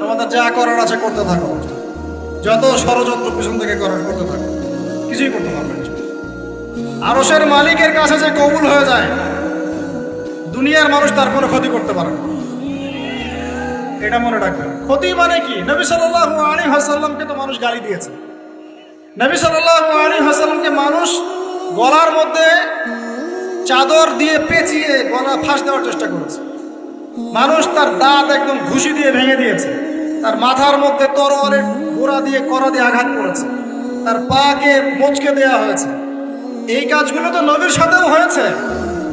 [SPEAKER 1] আমাদের যা করার আছে করতে থাকো, যত ষড়যন্ত্র পিছন থেকে করার করতে থাকো, কিছুই করতে পারবেন। আরশের মালিকের কাছে যে কবুল হয়ে যায়, দুনিয়ার মানুষ তার কোনো ক্ষতি করতে পারে না। এটা মনে রাখবেন। ক্ষতি মানে কি? নবী সাল্লাল্লাহু আলাইহি ওয়াসাল্লামকে তো মানুষ গালি দিয়েছে। নবী সাল্লাল্লাহু আলাইহি ওয়াসাল্লামকে মানুষ গলার মধ্যে চাদর দিয়ে পেঁচিয়ে গলা ফাঁস দেওয়ার চেষ্টা করেছে। মানুষ তার দাঁত একদম ঘুষি দিয়ে ভেঙে দিয়েছে। তার মাথার মধ্যে তরোয়ারের গোড়া দিয়ে কড়া দিয়ে আঘাত করেছে। তার পাকে মোচকে দেওয়া হয়েছে। এই কাজগুলো তো নবীর সাথেও হয়েছে।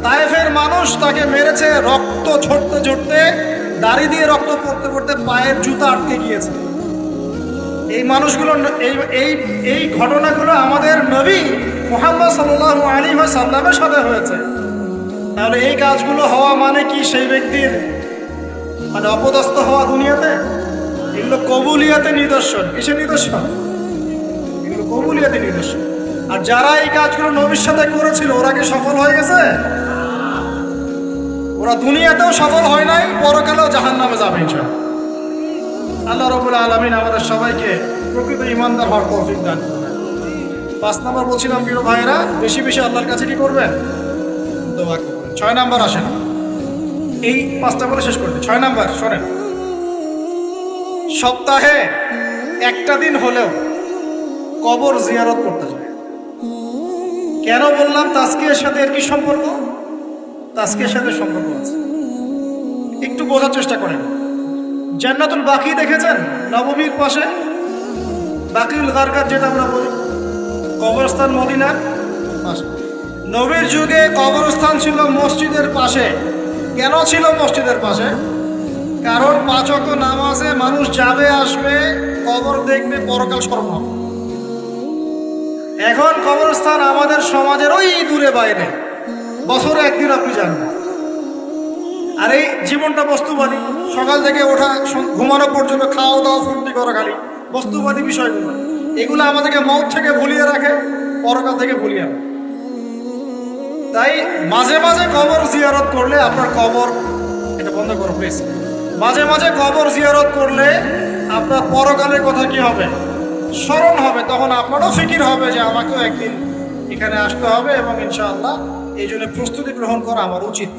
[SPEAKER 1] তায়েফের মানুষ তাকে মেরেছে, রক্ত ঝরতে ঝরতে, দাড়ি দিয়ে রক্ত পড়তে পড়তে পায়ের জুতা আটকে গিয়েছে। এই মানুষগুলো এই ঘটনাগুলো আমাদের নবী মুহাম্মদ সাল্লাল্লাহু আলাইহি ওয়াসাল্লামের সাথে হয়েছে। তাহলে এই কাজগুলো হওয়া মানে কি সেই ব্যক্তির মানে অপদস্থ হওয়া দুনিয়াতে? এগুলো কবুলিয়াতে নিদর্শন। কিসের নিদর্শন? এগুলো কবুলিয়াতে নিদর্শন। আর যারা এই কাজগুলো নবীর সাথে করেছিল ওরা কি সফল হয়ে গেছে? ওরা দুনিয়াতেও সফল হয় নাই, পরকালেও জাহান্নামে যাবে ইনশাআল্লাহ। আল্লাহ রাব্বুল আলামিন আমাদের সবাইকে প্রকৃত ঈমানদার হওয়ার তৌফিক দান করুন। 5 নাম্বার বলছিলাম প্রিয় ভাইরা, বেশি বেশি আল্লাহর কাছে কি করবেন? দোয়া করবেন। 6 নাম্বার আসেন, এই 5টা বলে শেষ করতে। 6 নাম্বার শোনেন, সপ্তাহে একটা দিন হলেও কবর জিয়ারত করতে যায়। কেন বললাম তাজকিয়ার সাথে এর কি সম্পর্ক? তাজকিয়ার সাথে সম্পর্ক আছে, একটু বোঝার চেষ্টা করেন। জান্নাতুল বাকি দেখেছেন? নববীর পাশে বাকিউল গারকাত যেটা আমরা বলি, কবরস্থান মদিনার পাশে। নবীর যুগে কবরস্থান ছিল মসজিদের পাশে। কেন ছিল মসজিদের পাশে? কারণ 5 ওয়াক্ত নামাজে মানুষ যাবে আসবে, কবর দেখবে, পরকাল স্মরণ হবে। এখন কবরস্থান আমাদের সমাজের ওই দূরে বাইরে, বছরে একদিন আপনি যান না। আর এই জীবনটা বস্তুবাদী, সকাল থেকে ওঠা ঘুমানো পর্যন্ত খাওয়া দাওয়া ফুর্তি করা, খালি বস্তুবাদী বিষয়গুলো। এগুলো আমাদেরকে মৌত থেকে ভুলিয়ে রাখে, পরকাল থেকে ভুলিয়ে রাখে। তাই মাঝে মাঝে কবর জিয়ারত করলে আপনার কবর, এটা বন্ধ করো প্লিজ, মাঝে মাঝে কবর জিয়ারত করলে আপনার পরকালের কথা কি হবে? স্মরণ হবে। তখন আপনারও ফিকির হবে যে আমাকেও একদিন এখানে আসতে হবে এবং ইনশাআল্লাহ এই জন্য প্রস্তুতি গ্রহণ করা আমার উচিত।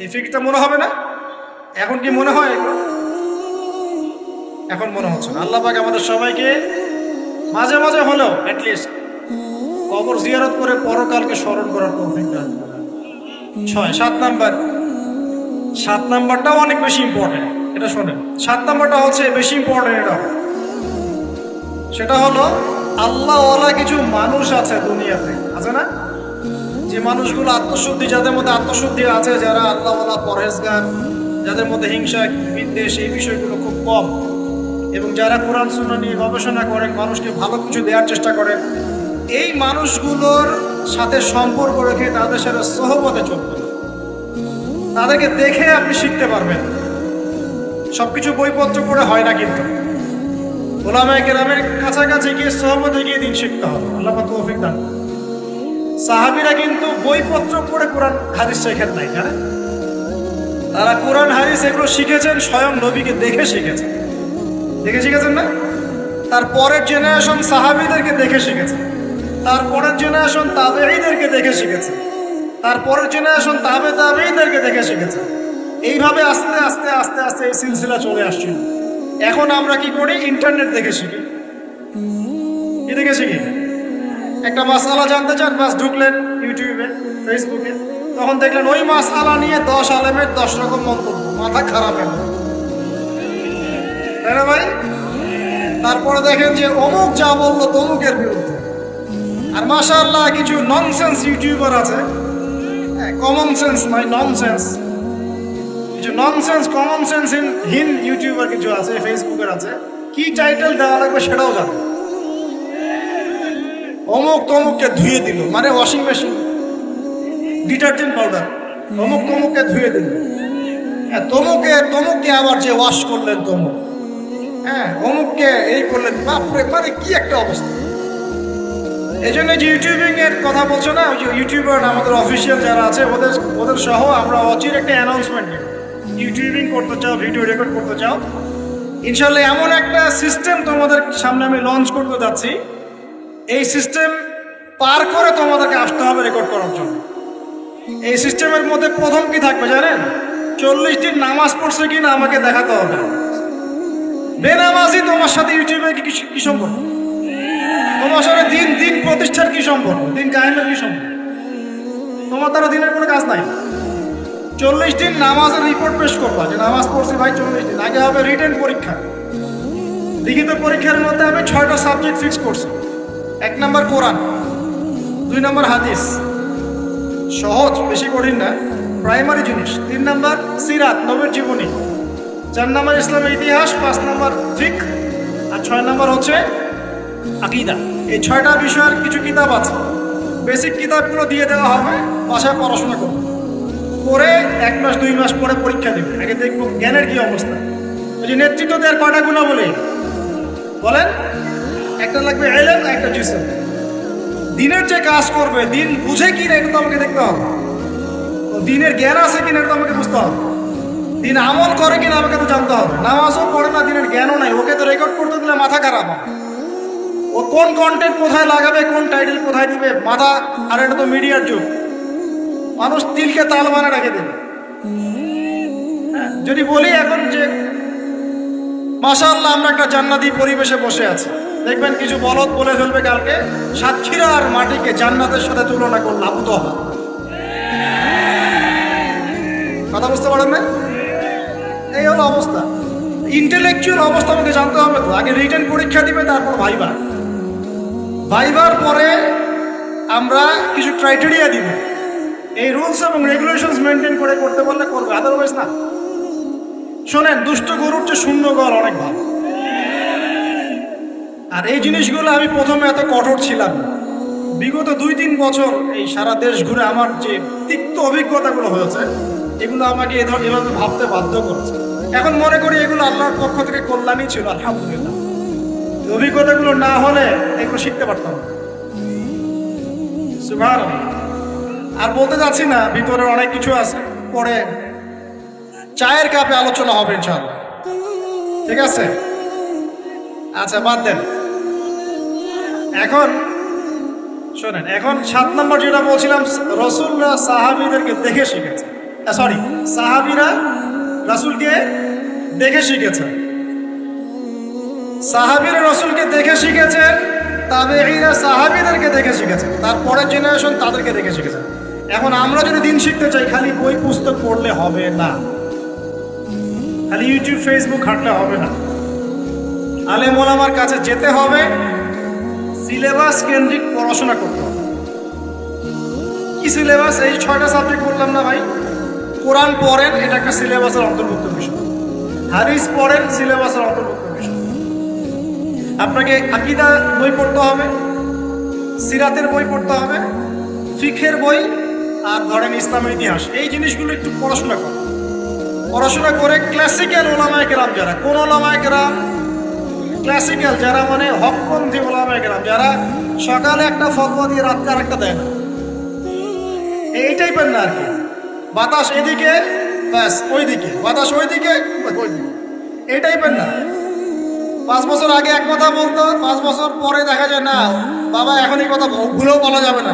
[SPEAKER 1] এই ফিকিরটা মনে হবে না? এখন কি মনে হয়? এখন মনে হচ্ছে না। আল্লাহ পাক আমাদের সবাইকে মাঝে মাঝে হলেও অ্যাটলিস্ট কবর জিয়ারত করে পরকালকে স্মরণ করার তৌফিক দান করেন। 7 নাম্বার, 7 নাম্বারটাও অনেক বেশি ইম্পর্টেন্ট। এটা শোনেন, 7 নাম্বারটা হচ্ছে বেশি ইম্পর্টেন্ট। এটা সেটা হলো আল্লাহওয়ালা কিছু মানুষ আছে দুনিয়াতে, আছে না? যে মানুষগুলো আত্মশুদ্ধি, যাদের মধ্যে আত্মশুদ্ধি আছে, যারা আল্লাহওয়ালা পরহেজগার, যাদের মধ্যে হিংসা বিদ্বেষ এই বিষয়গুলো খুব কম, এবং যারা কোরআন সুন্নাহ নিয়ে গবেষণা করেন, মানুষকে ভালো কিছু দেওয়ার চেষ্টা করেন, এই মানুষগুলোর সাথে সম্পর্ক রেখে তাদের সাথে সহবতে চলবেন। তাদেরকে দেখে আপনি শিখতে পারবেন। সবকিছু বইপত্র করে হয় না, কিন্তু ওলামায়ে কেরামের কাছাকাছি গিয়ে সহবতে গিয়ে দিন শিখতে হবে। আল্লাহ পাক তৌফিক দান। সাহাবীরা কিন্তু বইপত্র পড়ে কোরআন হাদিস শেখেন নাই, জানেন? তারা কোরআন হাদিস এগুলো শিখেছেন স্বয়ং নবীকে দেখে শিখেছেন। দেখে শিখেছেন না? তার পরের জেনারেশন সাহাবীদেরকে দেখে শিখেছে, তারপরের জেনারেশন তাবেঈদেরকে দেখে শিখেছে, তারপরের জেনারেশন তাবেঈদেরকে দেখে শিখেছে। এইভাবে আস্তে আস্তে আস্তে আস্তে এই সিলসিলা চলে আসছিল। এখন আমরা কি করি? ইন্টারনেট দেখে শিখি। কি দেখে শিখি? একটা মাসআলা জানতে চান, বাস ঢুকলেন ইউটিউবে, ফেসবুকে, তখন দেখলেন ওই মাসআলা নিয়ে 10 আলেমের 10 রকম মন্তব্য। মাথা খারাপ এখন, তাই না ভাই? তারপরে দেখেন যে অমুক যা বললো তমুকের বিরুদ্ধে। আর মাশাআল্লাহ কিছু ননসেন্স ইউটিউবার আছে, কমন সেন্স নয়, ননসেন্স, কিছু ননসেন্স কমন সেন্স হীন ইউটিউবার কিছু আছে, ফেসবুকের আছে। কি টাইটেল দেওয়া লাগবে সেটাও জানে। অমুক তমুককে ধুয়ে দিল, মানে ওয়াশিং মেশিন, ডিটারজেন্ট পাউডার, অমুক তমুককে ধুয়ে দিল। তমুককে আবার যে ওয়াশ করলেন তমুক, অমুককে এই করলেন। বাপরে, মানে কি একটা অবস্থা। এই জন্য যে ইউটিউবিং এর কথা বলছো না, ওই যে ইউটিউবার আমাদের অফিসিয়াল যারা আছে ওদের সহ আমরা অচির একটা অ্যানাউন্সমেন্ট নিই। ইউটিউবিং করতে চাও, ভিডিও রেকর্ড করতে চাও, ইনশাল্লাহ এমন একটা সিস্টেম তোমাদের সামনে আমি লঞ্চ করতে যাচ্ছি। এই সিস্টেম পার করে তোমাদেরকে আসতে হবে রেকর্ড করার জন্য। এই সিস্টেমের মধ্যে প্রথম কি থাকবে জানেন? 40 দিন নামাজ পড়ছে কিনা আমাকে দেখাতে হবে। বেনামাজি তোমার সাথে ইউটিউবে কি সম্পর্ক? তোমার সাথে দিন দিন প্রতিষ্ঠার কি সম্পর্ক? দিন কায়েমের কি সম্পর্ক? তোমার দ্বারা দিনের কোনো কাজ নাই। 40 দিন নামাজের রিপোর্ট পেশ করবা যে নামাজ পড়ছি ভাই 40 দিন। আগে হবে রিটেন পরীক্ষা। লিখিত পরীক্ষার মধ্যে আমি 6টা সাবজেক্ট ফিক্স করছি। 1 নম্বর কোরআন, 2 নম্বর হাদিস, সহজ বেশি কঠিন না, প্রাইমারি জিনিস। 3 নম্বর সিরাত নবীর জীবনী, 4 নম্বর ইসলামের ইতিহাস, 5 নম্বর ফিকহ, আর 6 নম্বর হচ্ছে আকীদা। এই 6টা বিষয়ের কিছু কিতাব আছে, বেসিক কিতাবগুলো দিয়ে দেওয়া হবে, বাসায় পড়াশোনা করবে, করে 1 মাস 2 মাস পরে পরীক্ষা দেবে। আগে দেখবো জ্ঞানের কি অবস্থা। ওই যে নেতৃত্ব দেওয়ার কয়টা গুণা বলেন, একটা লাগবে ইলম, একটা জিসম। দিনের যে কাজ করবে দিন বুঝে কিনা এটা তো আমাকে দেখতে হবে, তো দিনের জ্ঞান আছে কিনা এটা তো আমাকে বুঝতে হবে, দিন আমল করে কিনা আমাকে তো জানতে হবে। নামাজও পড়ে না, দিনের জ্ঞানও নাই, ওকে তো রেকর্ড করতে দিলে মাথা খারাপ হবে। ও কোন কন্টেন্ট কোথায় লাগাবে, কোন টাইটেল কোথায় দিবে মাথা। আর এটা তো মিডিয়ার যুগ, মানুষ তিলকে তাল মানে রেখে দেবে। যদি বলি এখন যে মাশাআল্লাহ আমরা একটা জান্নাতি পরিবেশে বসে আছি, দেখবেন কিছু বলদ বলে ফেলবে কালকে সাতক্ষীরা আর মাটিকে জান্নাতের সাথে তুলনা করলে আবুত হবে। কথা বুঝতে পারেন না? এই হলো অবস্থা। ইন্টেলেকচুয়াল অবস্থা আমাকে জানতে হবে তো। আগে রিটেন পরীক্ষা দিবে, তারপর ভাইবার পরে আমরা কিছু ক্রাইটেরিয়া দিব। এই রুলস এবং রেগুলেশনস মেনটেন করে করতে বললে করবে, আদারওয়াইজ না। শোনেন, দুষ্ট গরুর যে শূন্য গল অনেক ভালো। আর এই জিনিসগুলো আমি প্রথমে এত কঠোর ছিলাম না। বিগত 2-3 বছর এই সারা দেশ ঘুরে আমার যে তিক্ত অভিজ্ঞতাগুলো হয়েছে, এগুলো আমাকে এভাবে ভাবতে বাধ্য করেছে। এখন মনে করি এগুলো আল্লাহর পক্ষ থেকে কল্যাণই ছিল, আলহামদুলিল্লাহ। অভিজ্ঞতাগুলো না হলে এগুলো শিখতে পারতাম না। সুবহানাল্লাহ। আর বলতে যাচ্ছি না, ভিতরে অনেক কিছু আছে, পরে চায়ের কাপে আলোচনা হবে ইনশাআল্লাহ, ঠিক আছে? আচ্ছা বাদ দেন। এখন শোনেন, এখন 7 নম্বর যেটা বলছিলাম, রসুলরা সাহাবীদেরকে দেখে শিখেছে। সাহাবীরা রাসূলকে দেখে শিখেছে। সাহাবীরা রসুলকে দেখে শিখেছে, তাবেঈরা সাহাবীদেরকে দেখে শিখেছে, তারপরের জেনারেশন তাদেরকে দেখে শিখেছে। এখন আমরা যদি দিন শিখতে চাই, খালি বই পুস্তক পড়লে হবে না, খালি ইউটিউব ফেসবুক ঘাঁটলে হবে না। আলেম ওলামার কাছে যেতে হবে, সিলেবাস কেন্দ্রিক পড়াশোনা করতে হবে। কি সিলেবাস? এই 6টা সাবজেক্ট বললাম না ভাই। কোরআন পড়েন, এটা একটা সিলেবাসের অন্তর্ভুক্ত বিষয়। হাদিস পড়েন, সিলেবাসের অন্তর্ভুক্ত বিষয়। আপনাকে আকীদা বই পড়তে হবে, সিরাতের বই পড়তে হবে, ফিকহের বই, আর ধরেন ইসলামের ইতিহাস। এই জিনিসগুলো একটু পড়াশোনা করে ক্লাসিক্যাল ওলামায়ে কেরাম যারা, কোন ওলামায়ে কেরাম ক্লাসিক্যাল যারা, মানে হকপন্থী ওলামায়ে কেরাম যারা সকালে একটা ফতোয়া দিয়ে রাত্রে আরেকটা দেয় না, এই টাইপের না আর কি। বাতাস এদিকে ব্যাস ওইদিকে, বাতাস ওইদিকে এই টাইপের না। 5 বছর আগে এক কথা বলতো, 5 বছর পরে দেখা যায় না বাবা এখন এই কথা ভুলেও বলা যাবে না।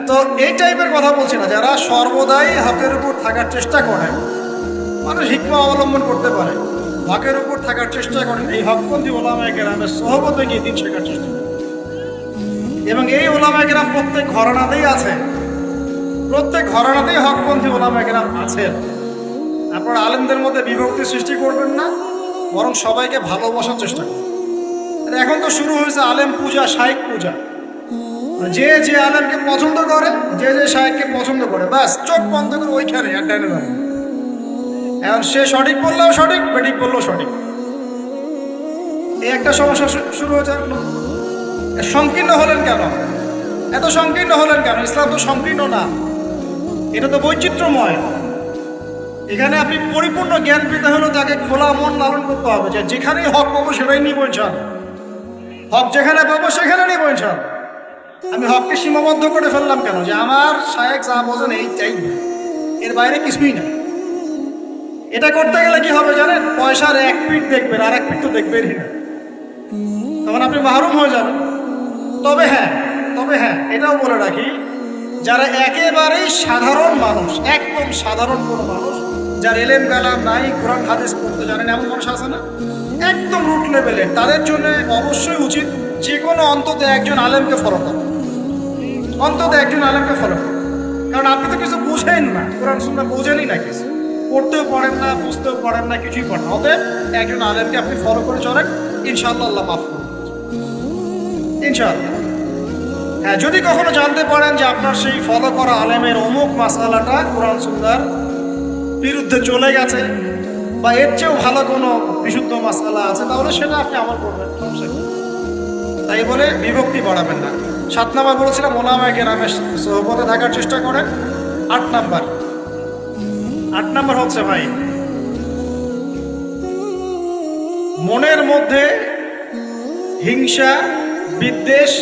[SPEAKER 1] তো এই টাইপের কথা বলছি না, যারা সর্বদাই হকের উপর থাকার চেষ্টা করে, মানুষ হিকমা অবলম্বন করতে পারে, হকের উপর থাকার চেষ্টা করেন, এই হকপন্থী ওলামায়ে কেরামের সোহবতে গিয়ে দিন শেখার চেষ্টা করেন। এবং এই ওলামায়ে কেরাম প্রত্যেক ঘরানাতেই আছে, প্রত্যেক ঘরানাতেই হকপন্থী ওলামায়ে কেরাম আছেন। আপনারা আলেমদের মধ্যে বিভক্তি সৃষ্টি করবেন না, বরং সবাইকে ভালোবাসার চেষ্টা করুন। এখন তো শুরু হয়েছে আলেম পূজা, শাইখ পূজা। যে যে আলেমকে পছন্দ করে, যে যে শাইখকে পছন্দ করে, ব্যাস চোখ বন্ধ করে ওইখানে আর ডাইনে যাবে। এখন সে সঠিক বললেও সঠিক, বেঠিক বললেও সঠিক। এই একটা সমস্যা শুরু হয়েছে। সংকীর্ণ হলেন কেন? এত সংকীর্ণ হলেন কেন? ইসলাম তো সংকীর্ণ না, এটা তো বৈচিত্র্যময়। এখানে আপনি পরিপূর্ণ জ্ঞান পেতে হলে তাকে খোলা মন লালন করতে হবে, যে যেখানেই হক পাবো সেটাই নিব ইনশাআল্লাহ, হক যেখানে পাবো সেখানে নিব ইনশাআল্লাহ। আমি হককে সীমাবদ্ধ করে ফেললাম কেন? যে আমার শায়েখ যা বোঝেন এই চাই, এর বাইরে কিছুই না। এটা করতে গেলে কি হবে জানেন? পয়সার এক পিঠ দেখবেন, আর এক পিঠ তো দেখবেনই না, তখন আপনি মাহরুম হয়ে যাবেন। তবে হ্যাঁ এটাও বলে রাখি যারা একেবারেই সাধারণ মানুষ, একদম সাধারণ কোনো মানুষ, যার এলেম কালাম নাই, কোরআন হাদিস পড়তে জানেন, এমন মানুষ আছে না, একদম রুট লেভেলের, তাদের জন্য অবশ্যই উচিত যে কোনো অন্তত একজন আলেমকে ফলো করা, অন্তত একজন আলেমকে ফলো করা। কারণ আপনি তো কিছু বুঝেন না, কোরআন সুন্নাহ বোঝেনই না, কিছু পড়তেও পারেন না, বুঝতেও পারেন না, কিছুই পারেন না। অতএব একজন আলেমকে আপনি ফলো করে চলেন, ইনশাআল্লাহ আল্লাহ মাফ করবেন, ইনশাআল্লাহ। হ্যাঁ, যদি কখনো জানতে পারেন যে আপনার সেই ফলো করা আলেমের অমুক মাসআলাটা কোরআন সুন্নাহর বিরুদ্ধে চলে গেছে, বা এর চেয়েও ভালো কোনো বিশুদ্ধ মাসআলা আছে, তাহলে সেটা আপনি আমল করবেন, সমস্যা নেই। তাই বলে বিভক্তি বাড়াবেন না। 7 নাম্বার বলেছিলাম ওলামায়ে কেরামের সোহবতে থাকার চেষ্টা করেন। 8 নাম্বার হচ্ছে ভাই, মনের মধ্যে হিংসা, বিদ্বেষ,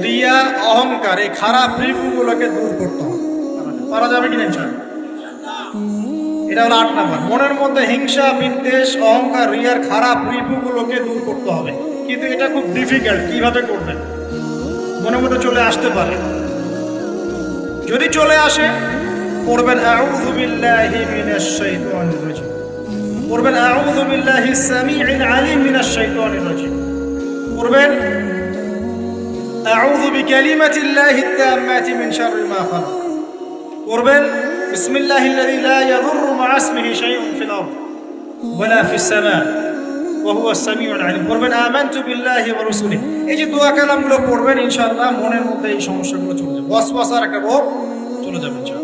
[SPEAKER 1] রিয়া, অহংকার, এই খারাপ রিপুগুলোকে দূর করতে হবে। পারা যাবে কিনা ইনশাআল্লাহ? এটা হলো 8 নাম্বার। মনের মধ্যে হিংসা, বিদ্বেষ, অহংকার, রিয়ার খারাপ রিপুগুলোকে দূর করতে হবে। কিন্তু এটা খুব ডিফিকাল্ট। কিভাবে করবেন? মনের মধ্যে চলে আসতে পারে, যদি চলে আসে পড়বেন আউযু বিল্লাহি মিনাশ শাইতানির রাজিম, পড়বেন আউযু বিল্লাহিস সামিউল আলিম মিনাশ শাইতানির রাজিম, পড়বেন আউযু বিকালিমাতিল্লাহিত তাম্মাতি মিন শাররি মা খালাক, পড়বেন বিসমিল্লাহিল্লাযী লা ইয়াদুররু মা ইসমিহি শাইউন ফিল আরদ ওয়ালা ফিস সামা ওয়া হুয়াস সামিউল আলিম, পড়বেন আমানতু বিল্লাহি ওয়া রাসূলিহি। এই যে দোয়া কালামগুলো পড়বেন, ইনশাআল্লাহ মনের মধ্যে এই সমস্যাগুলো চলে যাবে, ওয়াসওয়াসার একটা রোগ চলে যাবে ইনশাআল্লাহ।